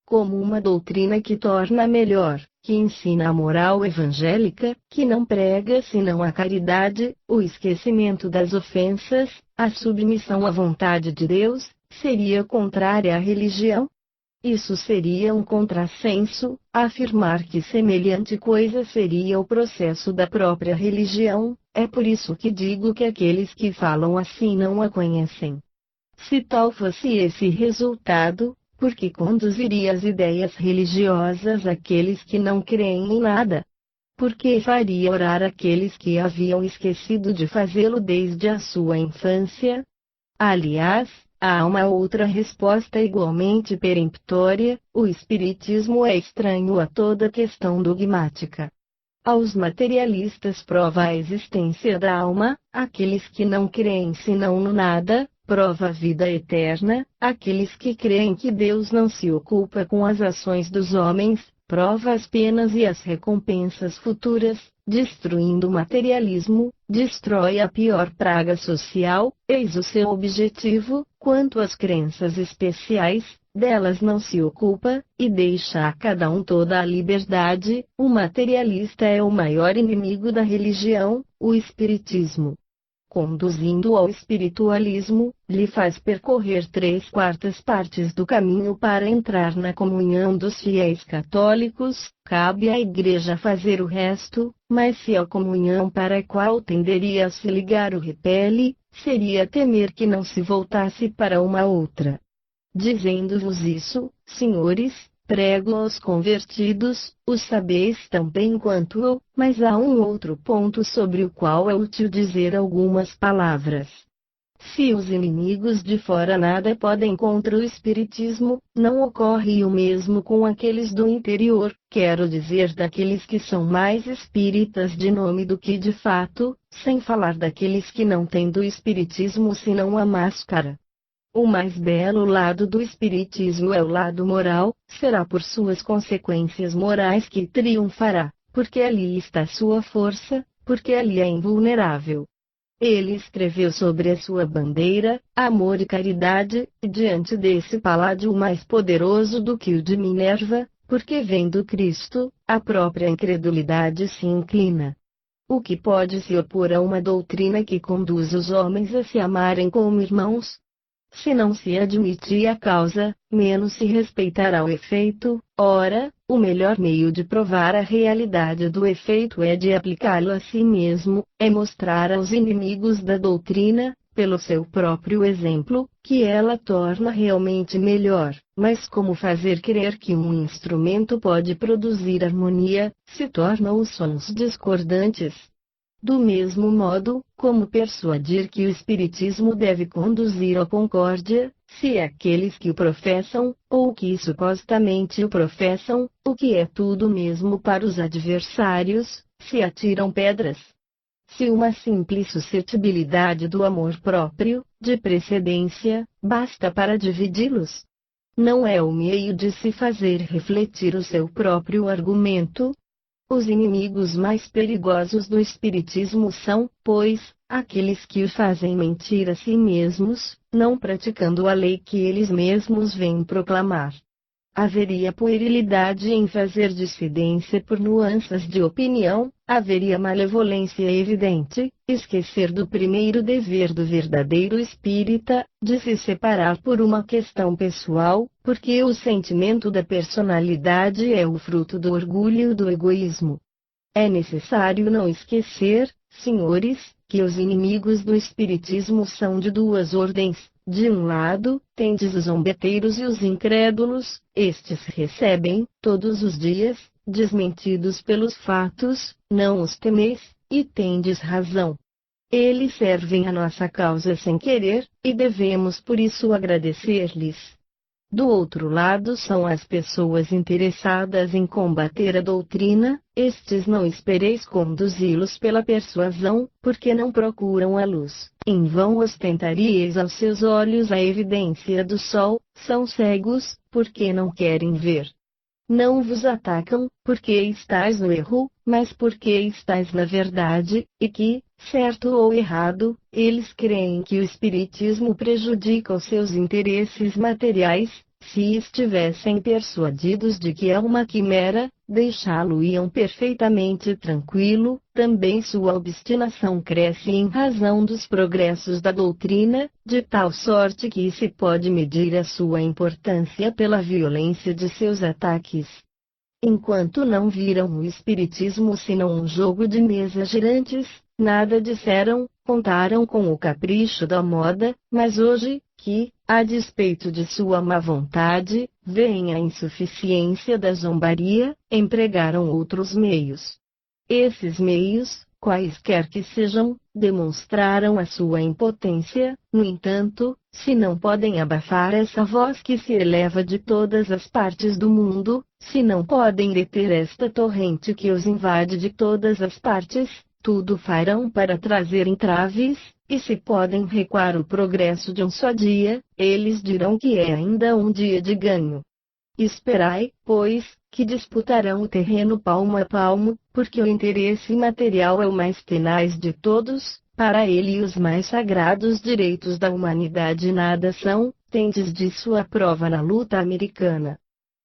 Como uma doutrina que torna melhor, que ensina a moral evangélica, que não prega senão a caridade, o esquecimento das ofensas, a submissão à vontade de Deus, seria contrária à religião? Isso seria um contrassenso, afirmar que semelhante coisa seria o processo da própria religião, é por isso que digo que aqueles que falam assim não a conhecem. Se tal fosse esse resultado, por que conduziria as ideias religiosas àqueles que não creem em nada? Por que faria orar aqueles que haviam esquecido de fazê-lo desde a sua infância? Aliás, há uma outra resposta igualmente peremptória: o Espiritismo é estranho a toda questão dogmática. Aos materialistas prova a existência da alma, aqueles que não creem senão no nada, prova a vida eterna, aqueles que creem que Deus não se ocupa com as ações dos homens, prova as penas e as recompensas futuras, destruindo o materialismo, destrói a pior praga social, eis o seu objetivo. Quanto às crenças especiais, delas não se ocupa, e deixa a cada um toda a liberdade. O materialista é o maior inimigo da religião, o espiritismo. Conduzindo ao espiritualismo, lhe faz percorrer 3/4 partes do caminho para entrar na comunhão dos fiéis católicos, cabe à Igreja fazer o resto, mas se a comunhão para a qual tenderia a se ligar o repele, seria temer que não se voltasse para uma outra. Dizendo-vos isso, senhores, prego aos convertidos, o sabeis tão bem quanto eu, mas há um outro ponto sobre o qual é útil dizer algumas palavras. Se os inimigos de fora nada podem contra o espiritismo, não ocorre o mesmo com aqueles do interior, quero dizer daqueles que são mais espíritas de nome do que de fato, sem falar daqueles que não têm do espiritismo senão a máscara. O mais belo lado do espiritismo é o lado moral, será por suas consequências morais que triunfará, porque ali está sua força, porque ali é invulnerável. Ele escreveu sobre a sua bandeira, amor e caridade, diante desse paládio mais poderoso do que o de Minerva, porque vendo Cristo, a própria incredulidade se inclina. O que pode se opor a uma doutrina que conduz os homens a se amarem como irmãos? Se não se admitir a causa, menos se respeitará o efeito. Ora, o melhor meio de provar a realidade do efeito é de aplicá-lo a si mesmo, é mostrar aos inimigos da doutrina, pelo seu próprio exemplo, que ela torna realmente melhor. Mas como fazer crer que um instrumento pode produzir harmonia, se tornam os sons discordantes? Do mesmo modo, como persuadir que o Espiritismo deve conduzir à concórdia, se aqueles que o professam, ou que supostamente o professam, o que é tudo mesmo para os adversários, se atiram pedras? Se uma simples suscetibilidade do amor próprio, de precedência, basta para dividi-los, não é o meio de se fazer refletir o seu próprio argumento? Os inimigos mais perigosos do Espiritismo são, pois, aqueles que o fazem mentir a si mesmos, não praticando a lei que eles mesmos vêm proclamar. Haveria puerilidade em fazer dissidência por nuances de opinião, haveria malevolência evidente, esquecer do primeiro dever do verdadeiro espírita, de se separar por uma questão pessoal, porque o sentimento da personalidade é o fruto do orgulho e do egoísmo. É necessário não esquecer, senhores, que os inimigos do Espiritismo são de duas ordens. De um lado, tendes os zombeteiros e os incrédulos, estes recebem, todos os dias, desmentidos pelos fatos, não os temeis, e tendes razão. Eles servem a nossa causa sem querer, e devemos por isso agradecer-lhes. Do outro lado são as pessoas interessadas em combater a doutrina, estes não espereis conduzi-los pela persuasão, porque não procuram a luz. Em vão ostentaríeis aos seus olhos a evidência do sol, são cegos, porque não querem ver. Não vos atacam, porque estáis no erro, mas porque estáis na verdade, e que, certo ou errado, eles creem que o Espiritismo prejudica os seus interesses materiais. Se estivessem persuadidos de que é uma quimera, deixá-lo-iam perfeitamente tranquilo. Também sua obstinação cresce em razão dos progressos da doutrina, de tal sorte que se pode medir a sua importância pela violência de seus ataques. Enquanto não viram o Espiritismo senão um jogo de mesas girantes, nada disseram, contaram com o capricho da moda, mas hoje, que, a despeito de sua má vontade, veem a insuficiência da zombaria, empregaram outros meios. Esses meios, quaisquer que sejam, demonstraram a sua impotência. No entanto, se não podem abafar essa voz que se eleva de todas as partes do mundo, se não podem deter esta torrente que os invade de todas as partes, tudo farão para trazer entraves, e se podem recuar o progresso de um só dia, eles dirão que é ainda um dia de ganho. Esperai, pois, que disputarão o terreno palmo a palmo, porque o interesse material é o mais tenaz de todos. Para ele os mais sagrados direitos da humanidade nada são, tendes disso a prova na luta americana.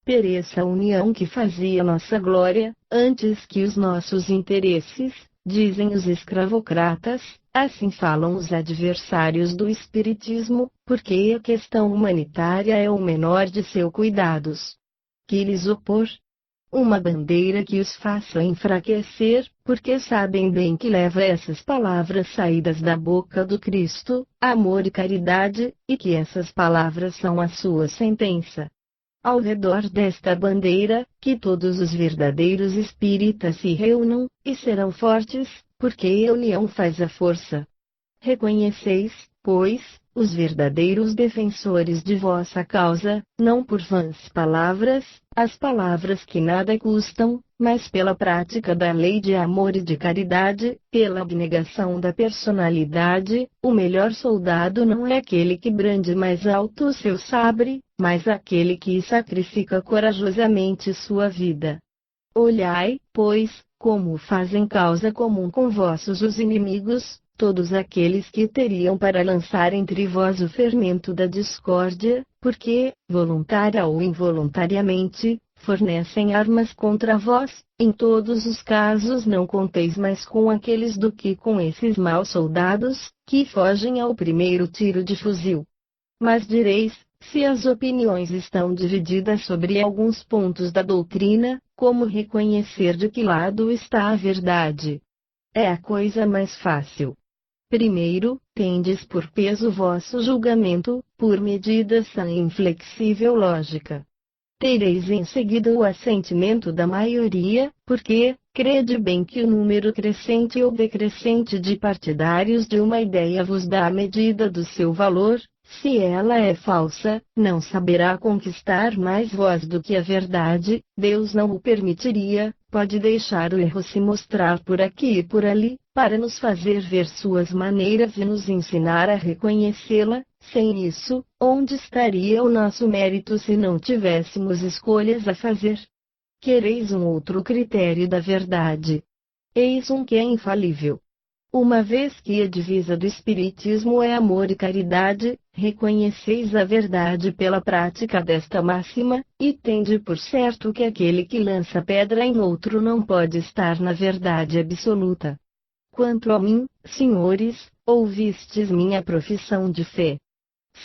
Pereça a união que fazia nossa glória, antes que os nossos interesses, dizem os escravocratas, assim falam os adversários do Espiritismo, porque a questão humanitária é o menor de seus cuidados. Que lhes opor? Uma bandeira que os faça enfraquecer, porque sabem bem que leva essas palavras saídas da boca do Cristo, amor e caridade, e que essas palavras são a sua sentença. Ao redor desta bandeira, que todos os verdadeiros espíritas se reúnam, e serão fortes, porque a união faz a força. Reconheceis, pois, os verdadeiros defensores de vossa causa, não por vãs palavras, as palavras que nada custam, mas pela prática da lei de amor e de caridade, pela abnegação da personalidade. O melhor soldado não é aquele que brande mais alto o seu sabre, mas aquele que sacrifica corajosamente sua vida. Olhai, pois, como fazem causa comum com vossos os inimigos, todos aqueles que teriam para lançar entre vós o fermento da discórdia, porque, voluntária ou involuntariamente, fornecem armas contra vós. Em todos os casos não conteis mais com aqueles do que com esses maus soldados, que fogem ao primeiro tiro de fuzil. Mas direis, se as opiniões estão divididas sobre alguns pontos da doutrina, como reconhecer de que lado está a verdade? É a coisa mais fácil. Primeiro, tendes por peso vosso julgamento, por medida sã e inflexível lógica. Tereis em seguida o assentimento da maioria, porque, crede bem que o número crescente ou decrescente de partidários de uma ideia vos dá a medida do seu valor. Se ela é falsa, não saberá conquistar mais vós do que a verdade, Deus não o permitiria, pode deixar o erro se mostrar por aqui e por ali, para nos fazer ver suas maneiras e nos ensinar a reconhecê-la. Sem isso, onde estaria o nosso mérito se não tivéssemos escolhas a fazer? Quereis um outro critério da verdade? Eis um que é infalível. Uma vez que a divisa do Espiritismo é amor e caridade, reconheceis a verdade pela prática desta máxima, e tende por certo que aquele que lança pedra em outro não pode estar na verdade absoluta. Quanto a mim, senhores, ouvistes minha profissão de fé.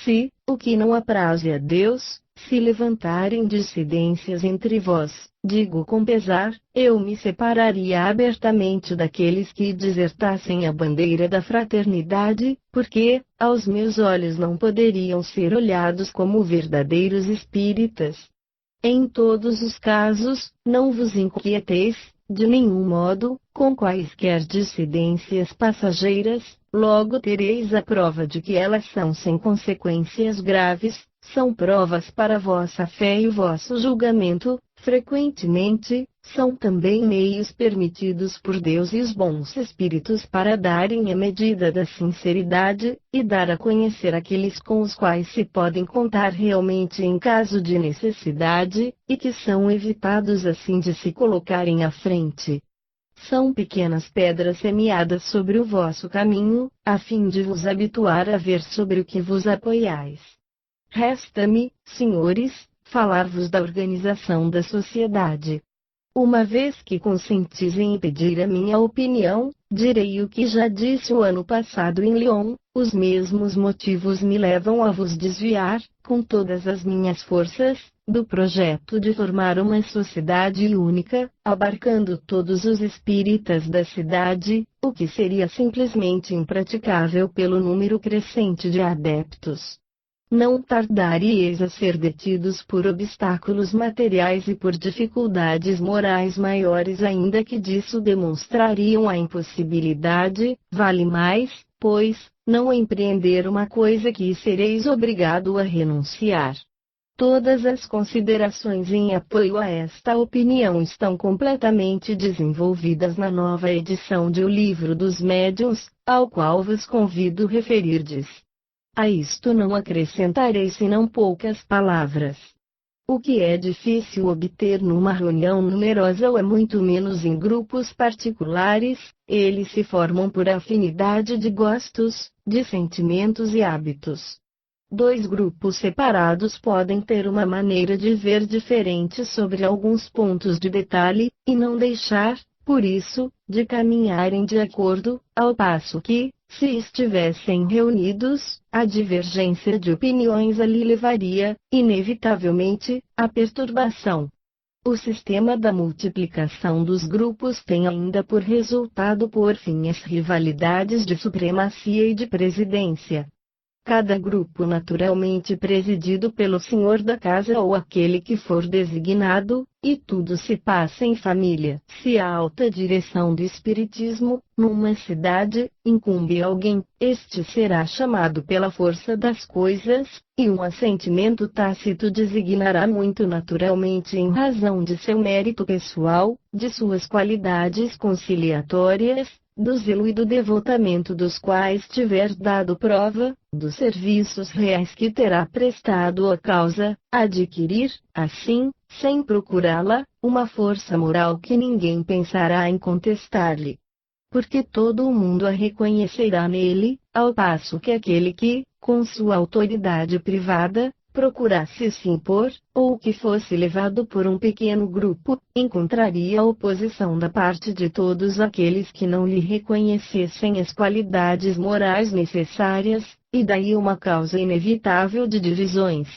Se, o que não apraze a Deus, se levantarem dissidências entre vós, digo com pesar, eu me separaria abertamente daqueles que desertassem a bandeira da fraternidade, porque, aos meus olhos não poderiam ser olhados como verdadeiros espíritas. Em todos os casos, não vos inquieteis, de nenhum modo, com quaisquer dissidências passageiras, logo tereis a prova de que elas são sem consequências graves, são provas para vossa fé e o vosso julgamento, frequentemente, são também meios permitidos por Deus e os bons espíritos para darem a medida da sinceridade, e dar a conhecer aqueles com os quais se podem contar realmente em caso de necessidade, e que são evitados assim de se colocarem à frente. São pequenas pedras semeadas sobre o vosso caminho, a fim de vos habituar a ver sobre o que vos apoiais. Resta-me, senhores, falar-vos da organização da sociedade. Uma vez que consentis em pedir a minha opinião, direi o que já disse o ano passado em Lyon, os mesmos motivos me levam a vos desviar, com todas as minhas forças, do projeto de formar uma sociedade única, abarcando todos os espíritas da cidade, o que seria simplesmente impraticável pelo número crescente de adeptos. Não tardaríeis a ser detidos por obstáculos materiais e por dificuldades morais maiores ainda que disso demonstrariam a impossibilidade, vale mais, pois, não empreender uma coisa que sereis obrigado a renunciar. Todas as considerações em apoio a esta opinião estão completamente desenvolvidas na nova edição de O Livro dos Médiuns, ao qual vos convido referirdes. A isto não acrescentarei senão poucas palavras. O que é difícil obter numa reunião numerosa ou é muito menos em grupos particulares, eles se formam por afinidade de gostos, de sentimentos e hábitos. Dois grupos separados podem ter uma maneira de ver diferente sobre alguns pontos de detalhe, e não deixar, por isso, de caminharem de acordo, ao passo que, se estivessem reunidos, a divergência de opiniões ali levaria, inevitavelmente, à perturbação. O sistema da multiplicação dos grupos tem ainda por resultado pôr fim às rivalidades de supremacia e de presidência. Cada grupo naturalmente presidido pelo senhor da casa ou aquele que for designado, e tudo se passa em família. Se a alta direção do espiritismo, numa cidade, incumbe alguém, este será chamado pela força das coisas, e um assentimento tácito designará muito naturalmente em razão de seu mérito pessoal, de suas qualidades conciliatórias, do zelo e do devotamento dos quais tiver dado prova, dos serviços reais que terá prestado à causa, adquirir, assim, sem procurá-la, uma força moral que ninguém pensará em contestar-lhe. Porque todo o mundo a reconhecerá nele, ao passo que aquele que, com sua autoridade privada, procurasse se impor, ou que fosse levado por um pequeno grupo, encontraria a oposição da parte de todos aqueles que não lhe reconhecessem as qualidades morais necessárias, e daí uma causa inevitável de divisões.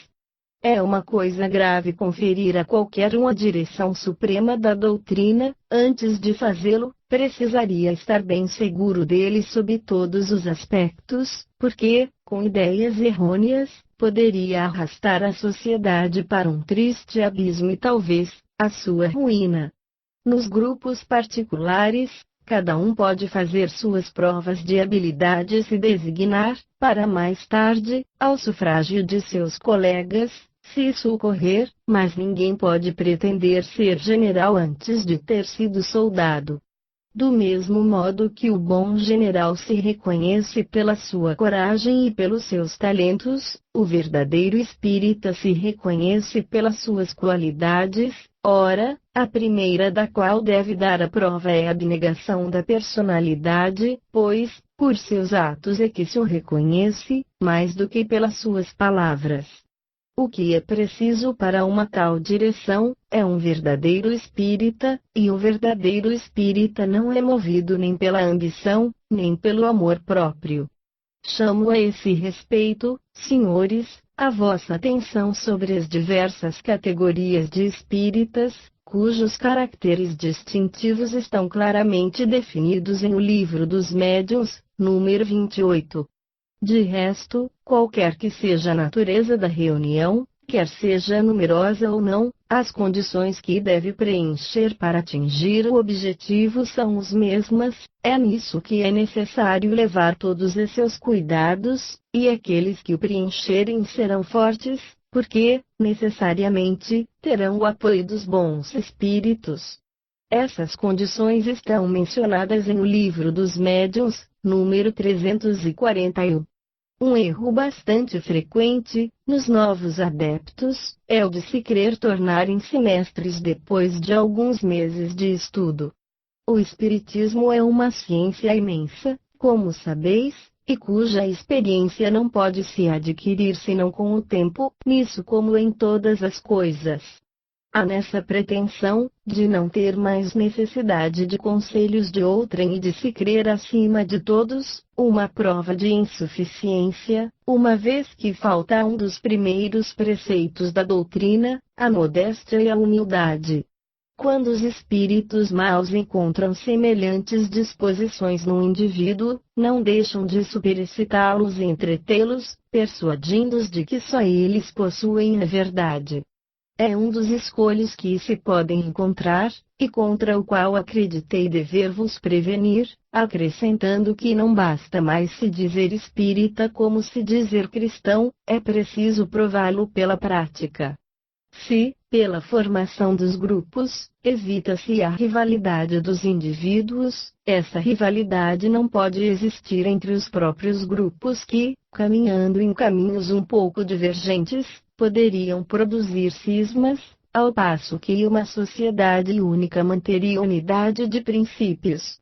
É uma coisa grave conferir a qualquer um a direção suprema da doutrina. Antes de fazê-lo, precisaria estar bem seguro dele sob todos os aspectos, porque, com ideias errôneas, poderia arrastar a sociedade para um triste abismo e talvez, a sua ruína. Nos grupos particulares, cada um pode fazer suas provas de habilidade e se designar, para mais tarde, ao sufrágio de seus colegas, se isso ocorrer, mas ninguém pode pretender ser general antes de ter sido soldado. Do mesmo modo que o bom general se reconhece pela sua coragem e pelos seus talentos, o verdadeiro espírita se reconhece pelas suas qualidades. Ora, a primeira da qual deve dar a prova é a abnegação da personalidade, pois, por seus atos é que se o reconhece, mais do que pelas suas palavras. O que é preciso para uma tal direção, é um verdadeiro espírita, e o verdadeiro espírita não é movido nem pela ambição, nem pelo amor próprio. Chamo a esse respeito, senhores, a vossa atenção sobre as diversas categorias de espíritas, cujos caracteres distintivos estão claramente definidos em O Livro dos Médiuns, número 28. De resto, qualquer que seja a natureza da reunião, quer seja numerosa ou não, as condições que deve preencher para atingir o objetivo são as mesmas. É nisso que é necessário levar todos os seus cuidados, e aqueles que o preencherem serão fortes, porque, necessariamente, terão o apoio dos bons espíritos. Essas condições estão mencionadas em O Livro dos Médiuns, número 341. Um erro bastante frequente, nos novos adeptos, é o de se crer tornarem-se mestres depois de alguns meses de estudo. O Espiritismo é uma ciência imensa, como sabeis, e cuja experiência não pode se adquirir senão com o tempo, nisso como em todas as coisas. Há nessa pretensão, de não ter mais necessidade de conselhos de outrem e de se crer acima de todos, uma prova de insuficiência, uma vez que falta um dos primeiros preceitos da doutrina, a modéstia e a humildade. Quando os espíritos maus encontram semelhantes disposições num indivíduo, não deixam de superexcitá-los e entretê-los, persuadindo-os de que só eles possuem a verdade. É um dos escolhos que se podem encontrar, e contra o qual acreditei dever vos prevenir, acrescentando que não basta mais se dizer espírita como se dizer cristão, é preciso prová-lo pela prática. Se, pela formação dos grupos, evita-se a rivalidade dos indivíduos, essa rivalidade não pode existir entre os próprios grupos que, caminhando em caminhos um pouco divergentes, poderiam produzir cismas, ao passo que uma sociedade única manteria unidade de princípios.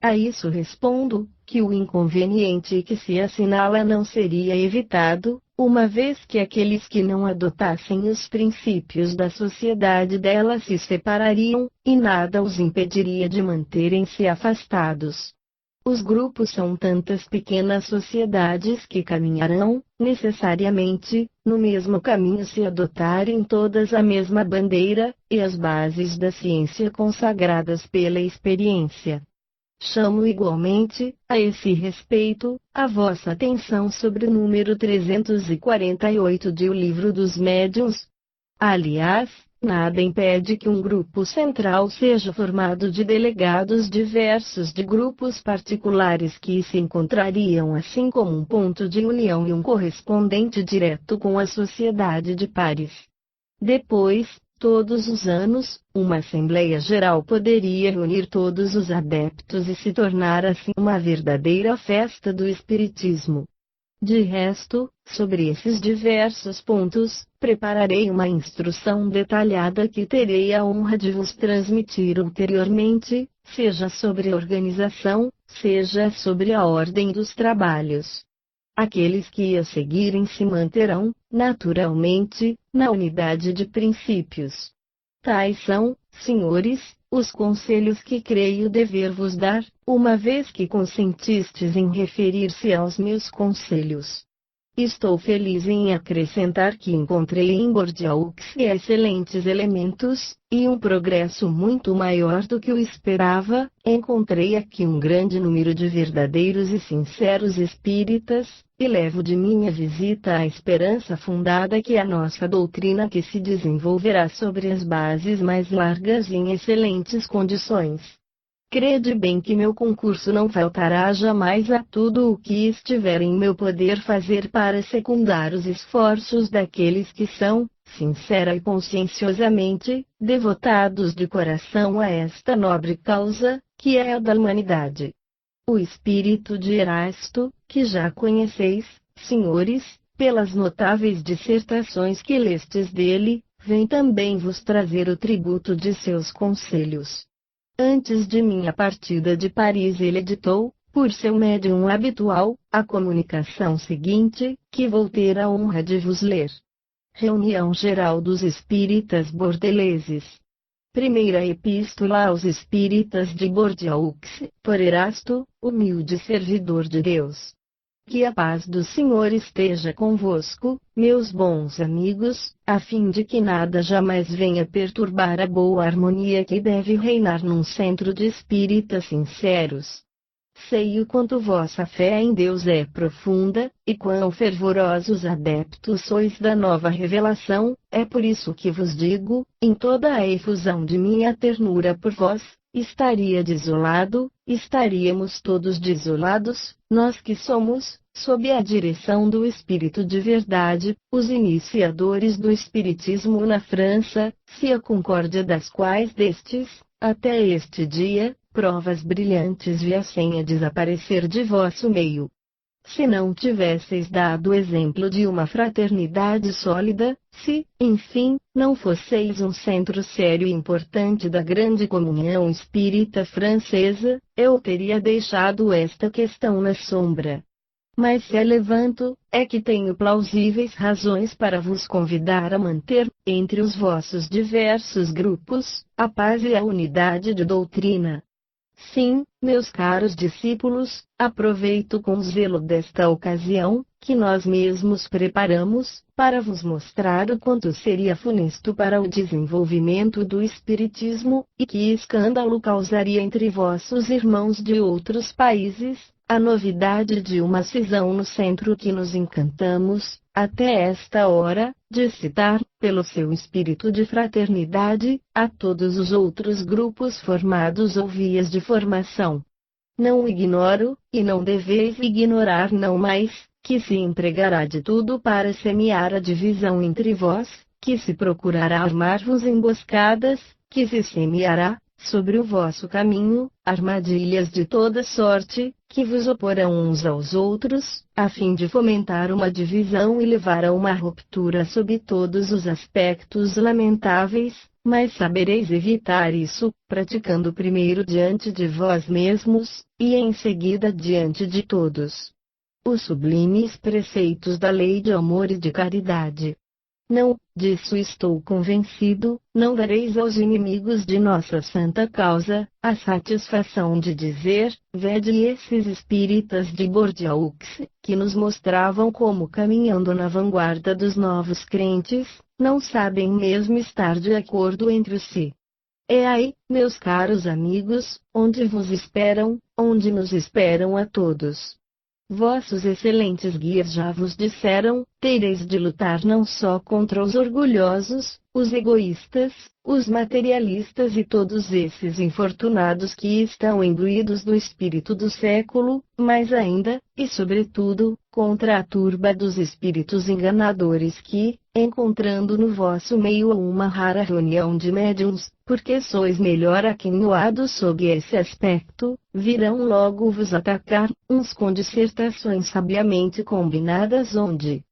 A isso respondo, que o inconveniente que se assinala não seria evitado, uma vez que aqueles que não adotassem os princípios da sociedade dela se separariam, e nada os impediria de manterem-se afastados. Os grupos são tantas pequenas sociedades que caminharão, necessariamente, no mesmo caminho se adotarem todas a mesma bandeira, e as bases da ciência consagradas pela experiência. Chamo igualmente, a esse respeito, a vossa atenção sobre o número 348 de O Livro dos Médiuns. Aliás, nada impede que um grupo central seja formado de delegados diversos de grupos particulares que se encontrariam assim como um ponto de união e um correspondente direto com a sociedade de pares. Depois, Todos os anos, uma Assembleia Geral poderia reunir todos os adeptos e se tornar assim uma verdadeira festa do Espiritismo. De resto, sobre esses diversos pontos, prepararei uma instrução detalhada que terei a honra de vos transmitir ulteriormente, seja sobre a organização, seja sobre a ordem dos trabalhos. Aqueles que a seguirem se manterão, naturalmente, na unidade de princípios. Tais são, senhores, os conselhos que creio dever vos dar, uma vez que consentistes em referir-se aos meus conselhos. Estou feliz em acrescentar que encontrei em Bordeaux excelentes elementos, e um progresso muito maior do que eu esperava. Encontrei aqui um grande número de verdadeiros e sinceros espíritas, e levo de minha visita a esperança fundada que a nossa doutrina que se desenvolverá sobre as bases mais largas e em excelentes condições. Crede bem que meu concurso não faltará jamais a tudo o que estiver em meu poder fazer para secundar os esforços daqueles que são, sincera e conscienciosamente, devotados de coração a esta nobre causa, que é a da humanidade. O espírito de Erasto, que já conheceis, senhores, pelas notáveis dissertações que lestes dele, vem também vos trazer o tributo de seus conselhos. Antes de minha partida de Paris ele editou, por seu médium habitual, a comunicação seguinte, que vou ter a honra de vos ler. Reunião Geral dos Espíritas Bordeleses. Primeira Epístola aos Espíritas de Bordeaux, por Erasto, humilde servidor de Deus. Que a paz do Senhor esteja convosco, meus bons amigos, a fim de que nada jamais venha perturbar a boa harmonia que deve reinar num centro de espíritas sinceros. Sei o quanto vossa fé em Deus é profunda, e quão fervorosos adeptos sois da nova revelação. É por isso que vos digo, em toda a efusão de minha ternura por vós, estaria desolado, estaríamos todos desolados, nós que somos, sob a direção do Espírito de Verdade, os iniciadores do Espiritismo na França, se a concórdia das quais destes, até este dia, provas brilhantes viessem a desaparecer de vosso meio. Se não tivesseis dado exemplo de uma fraternidade sólida, se, enfim, não fosseis um centro sério e importante da grande comunhão espírita francesa, eu teria deixado esta questão na sombra. Mas se a levanto, é que tenho plausíveis razões para vos convidar a manter, entre os vossos diversos grupos, a paz e a unidade de doutrina. Sim, meus caros discípulos, aproveito com zelo desta ocasião, que nós mesmos preparamos, para vos mostrar o quanto seria funesto para o desenvolvimento do Espiritismo, e que escândalo causaria entre vossos irmãos de outros países, a novidade de uma cisão no centro que nos encantamos, até esta hora, de citar, pelo seu espírito de fraternidade, a todos os outros grupos formados ou vias de formação. Não ignoro, e não deveis ignorar não mais, que se empregará de tudo para semear a divisão entre vós, que se procurará armar-vos emboscadas, que se semeará, sobre o vosso caminho, armadilhas de toda sorte, que vos oporão uns aos outros, a fim de fomentar uma divisão e levar a uma ruptura sob todos os aspectos lamentáveis, mas sabereis evitar isso, praticando primeiro diante de vós mesmos, e em seguida diante de todos os sublimes preceitos da lei de amor e de caridade. Não, disso estou convencido, não dareis aos inimigos de nossa santa causa, a satisfação de dizer, vede esses espíritas de Bordeaux, que nos mostravam como caminhando na vanguarda dos novos crentes, não sabem mesmo estar de acordo entre si. É aí, meus caros amigos, onde vos esperam, onde nos esperam a todos. Vossos excelentes guias já vos disseram, tereis de lutar não só contra os orgulhosos, os egoístas, os materialistas e todos esses infortunados que estão imbuídos do espírito do século, mas ainda, e sobretudo, contra a turba dos espíritos enganadores que, encontrando no vosso meio uma rara reunião de médiuns, porque sois melhor aquinhoados sob esse aspecto, virão logo vos atacar, uns com dissertações sabiamente combinadas onde,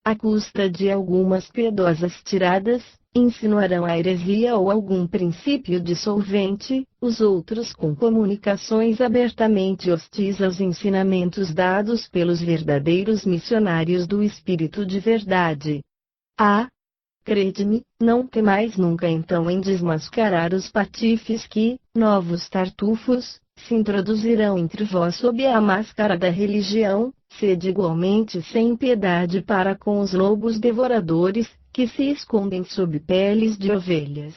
à custa de algumas piedosas tiradas, insinuarão a heresia ou algum princípio dissolvente, os outros com comunicações abertamente hostis aos ensinamentos dados pelos verdadeiros missionários do Espírito de verdade. Crede-me, não temais nunca então em desmascarar os patifes que, novos tartufos, se introduzirão entre vós sob a máscara da religião, sede igualmente sem piedade para com os lobos devoradores, que se escondem sob peles de ovelhas.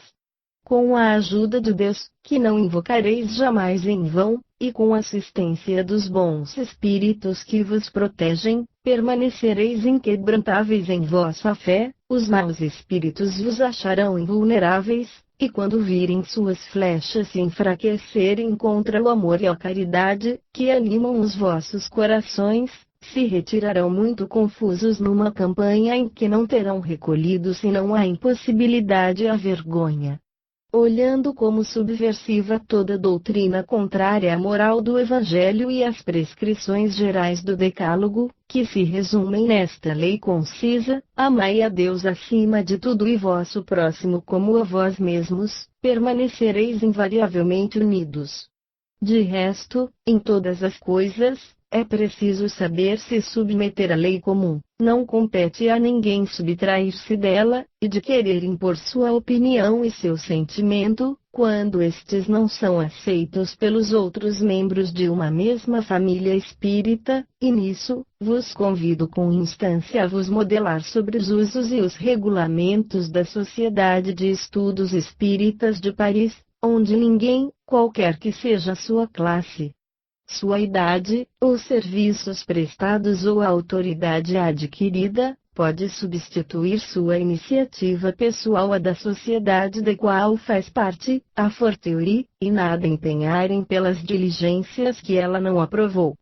Com a ajuda de Deus, que não invocareis jamais em vão, e com a assistência dos bons espíritos que vos protegem, permanecereis inquebrantáveis em vossa fé, os maus espíritos vos acharão invulneráveis, e quando virem suas flechas se enfraquecerem contra o amor e a caridade, que animam os vossos corações, se retirarão muito confusos numa campanha em que não terão recolhido senão a impossibilidade e a vergonha. Olhando como subversiva toda doutrina contrária à moral do Evangelho e às prescrições gerais do Decálogo, que se resumem nesta lei concisa: amai a Deus acima de tudo e vosso próximo como a vós mesmos, permanecereis invariavelmente unidos. De resto, em todas as coisas, é preciso saber se submeter à lei comum. Não compete a ninguém subtrair-se dela, e de querer impor sua opinião e seu sentimento, quando estes não são aceitos pelos outros membros de uma mesma família espírita, e nisso, vos convido com instância a vos modelar sobre os usos e os regulamentos da Sociedade de Estudos Espíritas de Paris, onde ninguém, qualquer que seja a sua classe, sua idade, os serviços prestados ou a autoridade adquirida, pode substituir sua iniciativa pessoal à da sociedade da qual faz parte, a fortiori, e nada empenharem pelas diligências que ela não aprovou.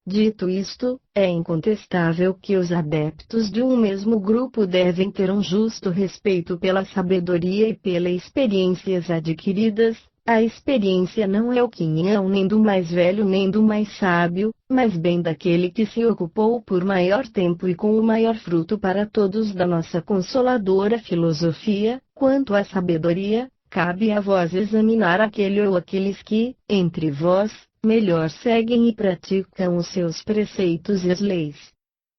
Dito isto, é incontestável que os adeptos de um mesmo grupo devem ter um justo respeito pela sabedoria e pelas experiências adquiridas. A experiência não é o quinhão nem do mais velho nem do mais sábio, mas bem daquele que se ocupou por maior tempo e com o maior fruto para todos da nossa consoladora filosofia. Quanto à sabedoria, cabe a vós examinar aquele ou aqueles que, entre vós, melhor seguem e praticam os seus preceitos e as leis.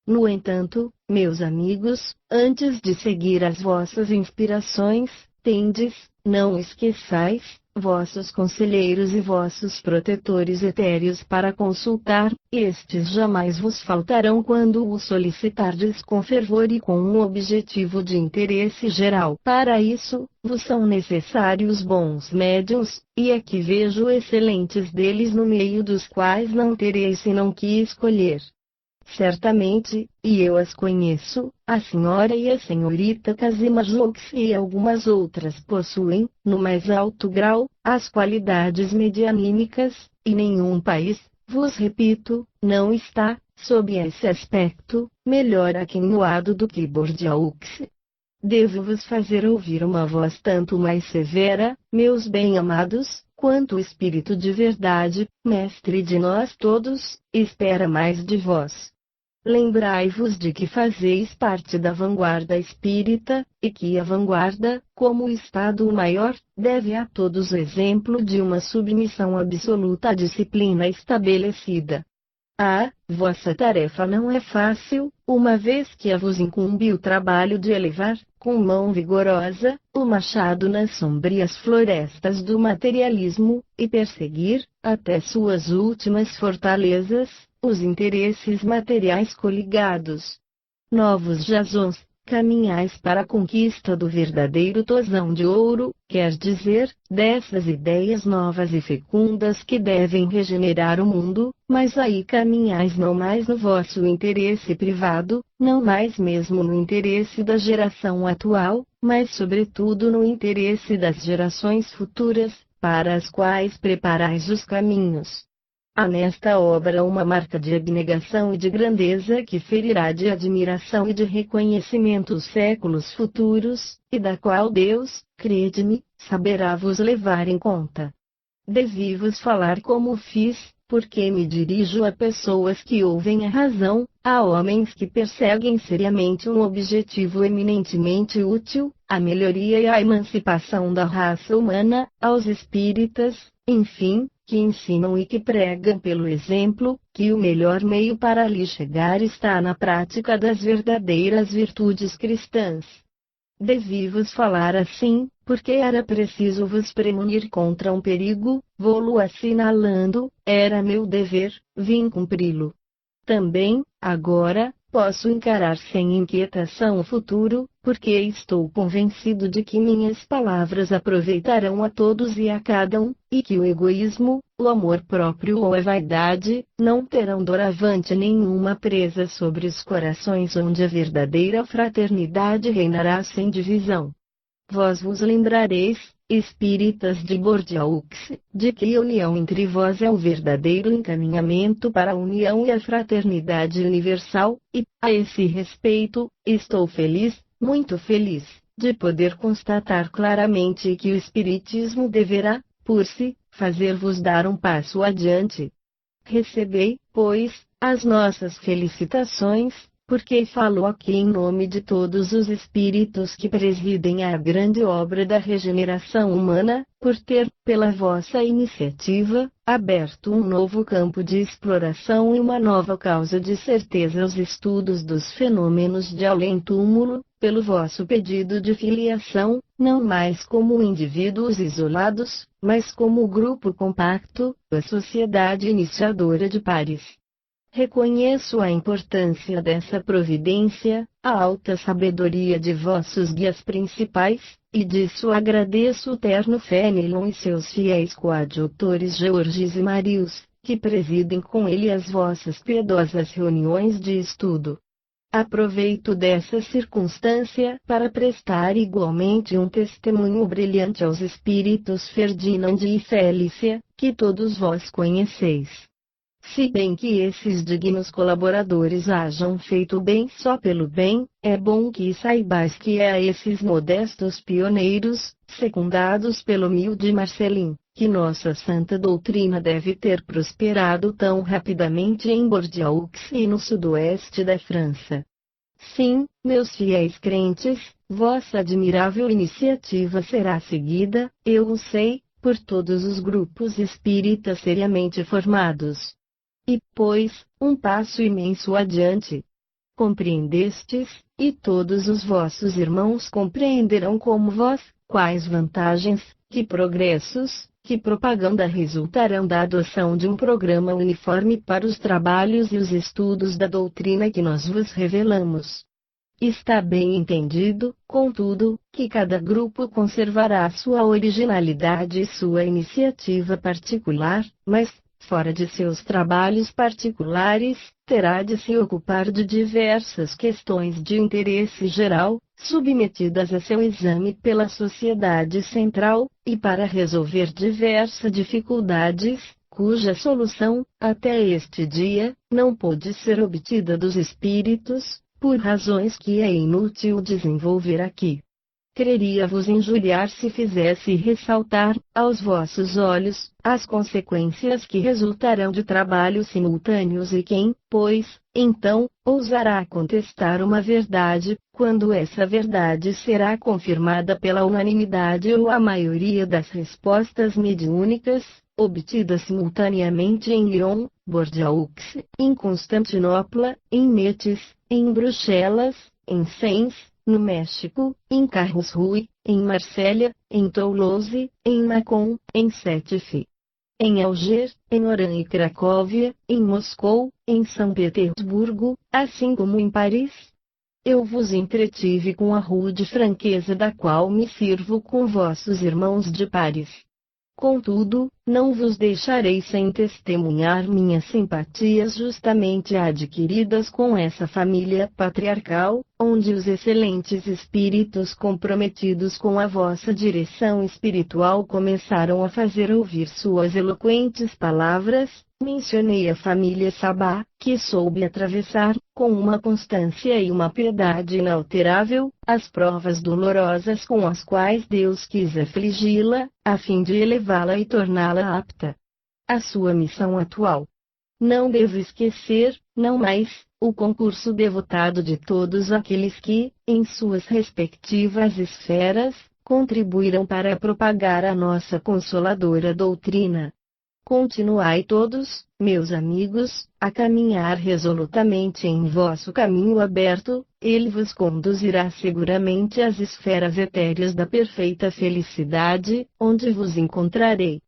No entanto, meus amigos, antes de seguir as vossas inspirações, tendes, não esqueçais, vossos conselheiros e vossos protetores etéreos para consultar, estes jamais vos faltarão quando os solicitardes com fervor e com um objetivo de interesse geral. Para isso, vos são necessários bons médiuns, e aqui vejo excelentes deles no meio dos quais não tereis senão que escolher. Certamente, e eu as conheço, a senhora e a senhorita Kazima Jokes e algumas outras possuem, no mais alto grau, as qualidades medianímicas, e nenhum país, vos repito, não está, sob esse aspecto, melhor aquinhoado do que Bordeaux. Devo-vos fazer ouvir uma voz tanto mais severa, meus bem-amados, quanto o Espírito de verdade, mestre de nós todos, espera mais de vós. Lembrai-vos de que fazeis parte da vanguarda espírita, e que a vanguarda, como o Estado maior, deve a todos o exemplo de uma submissão absoluta à disciplina estabelecida. Vossa tarefa não é fácil, uma vez que a vos incumbe o trabalho de elevar, com mão vigorosa, o machado nas sombrias florestas do materialismo, e perseguir, até suas últimas fortalezas, os interesses materiais coligados. Novos jasons, caminhais para a conquista do verdadeiro tosão de ouro, quer dizer, dessas ideias novas e fecundas que devem regenerar o mundo, mas aí caminhais não mais no vosso interesse privado, não mais mesmo no interesse da geração atual, mas sobretudo no interesse das gerações futuras, para as quais preparais os caminhos. Há nesta obra uma marca de abnegação e de grandeza que ferirá de admiração e de reconhecimento os séculos futuros, e da qual Deus, crede-me, saberá vos levar em conta. Devi-vos falar como fiz, porque me dirijo a pessoas que ouvem a razão, a homens que perseguem seriamente um objetivo eminentemente útil, a melhoria e a emancipação da raça humana, aos espíritas, enfim, que ensinam e que pregam pelo exemplo, que o melhor meio para ali chegar está na prática das verdadeiras virtudes cristãs. Devi-vos falar assim, porque era preciso vos premunir contra um perigo, vou-lo assinalando, era meu dever, vim cumpri-lo. Também, agora, posso encarar sem inquietação o futuro, porque estou convencido de que minhas palavras aproveitarão a todos e a cada um, e que o egoísmo, o amor próprio ou a vaidade, não terão doravante nenhuma presa sobre os corações onde a verdadeira fraternidade reinará sem divisão. Vós vos lembrareis, espíritas de Bordeaux, de que a união entre vós é o verdadeiro encaminhamento para a união e a fraternidade universal, e, a esse respeito, estou feliz, muito feliz, de poder constatar claramente que o Espiritismo deverá, por si, fazer-vos dar um passo adiante. Recebei, pois, as nossas felicitações, porque falo aqui em nome de todos os espíritos que presidem a grande obra da regeneração humana, por ter, pela vossa iniciativa, aberto um novo campo de exploração e uma nova causa de certeza aos estudos dos fenômenos de além-túmulo, pelo vosso pedido de filiação, não mais como indivíduos isolados, mas como grupo compacto, a sociedade iniciadora de pares. Reconheço a importância dessa providência, a alta sabedoria de vossos guias principais, e disso agradeço o terno Fenelon e seus fiéis coadjutores Georges e Marius, que presidem com ele as vossas piedosas reuniões de estudo. Aproveito dessa circunstância para prestar igualmente um testemunho brilhante aos espíritos Ferdinand e Félicia, que todos vós conheceis. Se bem que esses dignos colaboradores hajam feito bem só pelo bem, é bom que saibais que é a esses modestos pioneiros, secundados pelo humilde Marcelin, que nossa santa doutrina deve ter prosperado tão rapidamente em Bordeaux e no sudoeste da França. Sim, meus fiéis crentes, vossa admirável iniciativa será seguida, eu o sei, por todos os grupos espíritas seriamente formados. E, pois, um passo imenso adiante. Compreendestes, e todos os vossos irmãos compreenderão como vós, quais vantagens, que progressos, que propaganda resultarão da adoção de um programa uniforme para os trabalhos e os estudos da doutrina que nós vos revelamos. Está bem entendido, contudo, que cada grupo conservará sua originalidade e sua iniciativa particular, mas, fora de seus trabalhos particulares, terá de se ocupar de diversas questões de interesse geral, submetidas a seu exame pela sociedade central, e para resolver diversas dificuldades, cuja solução, até este dia, não pôde ser obtida dos espíritos, por razões que é inútil desenvolver aqui. Quereria-vos injuriar se fizesse ressaltar, aos vossos olhos, as consequências que resultarão de trabalhos simultâneos e quem, pois, então, ousará contestar uma verdade, quando essa verdade será confirmada pela unanimidade ou a maioria das respostas mediúnicas, obtidas simultaneamente em Lyon, Bordeaux, em Constantinopla, em Metis, em Bruxelas, em Sens, no México, em Karlsruhe, em Marsella, em Toulouse, em Macon, em Sétif, em Alger, em Oran e Cracóvia, em Moscou, em São Petersburgo, assim como em Paris. Eu vos entretive com a rude franqueza da qual me sirvo com vossos irmãos de Paris. Contudo, não vos deixarei sem testemunhar minhas simpatias justamente adquiridas com essa família patriarcal, onde os excelentes espíritos comprometidos com a vossa direção espiritual começaram a fazer ouvir suas eloquentes palavras. Mencionei a família Sabá, que soube atravessar, com uma constância e uma piedade inalterável, as provas dolorosas com as quais Deus quis afligi-la, a fim de elevá-la e torná-la apta à sua missão atual. Não devo esquecer, não mais, o concurso devotado de todos aqueles que, em suas respectivas esferas, contribuíram para propagar a nossa consoladora doutrina. Continuai todos, meus amigos, a caminhar resolutamente em vosso caminho aberto, ele vos conduzirá seguramente às esferas etéreas da perfeita felicidade, onde vos encontrarei.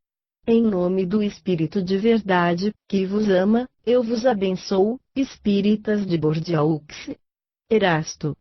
Em nome do Espírito de verdade, que vos ama, eu vos abençoo, espíritas de Bordeaux. Erasto.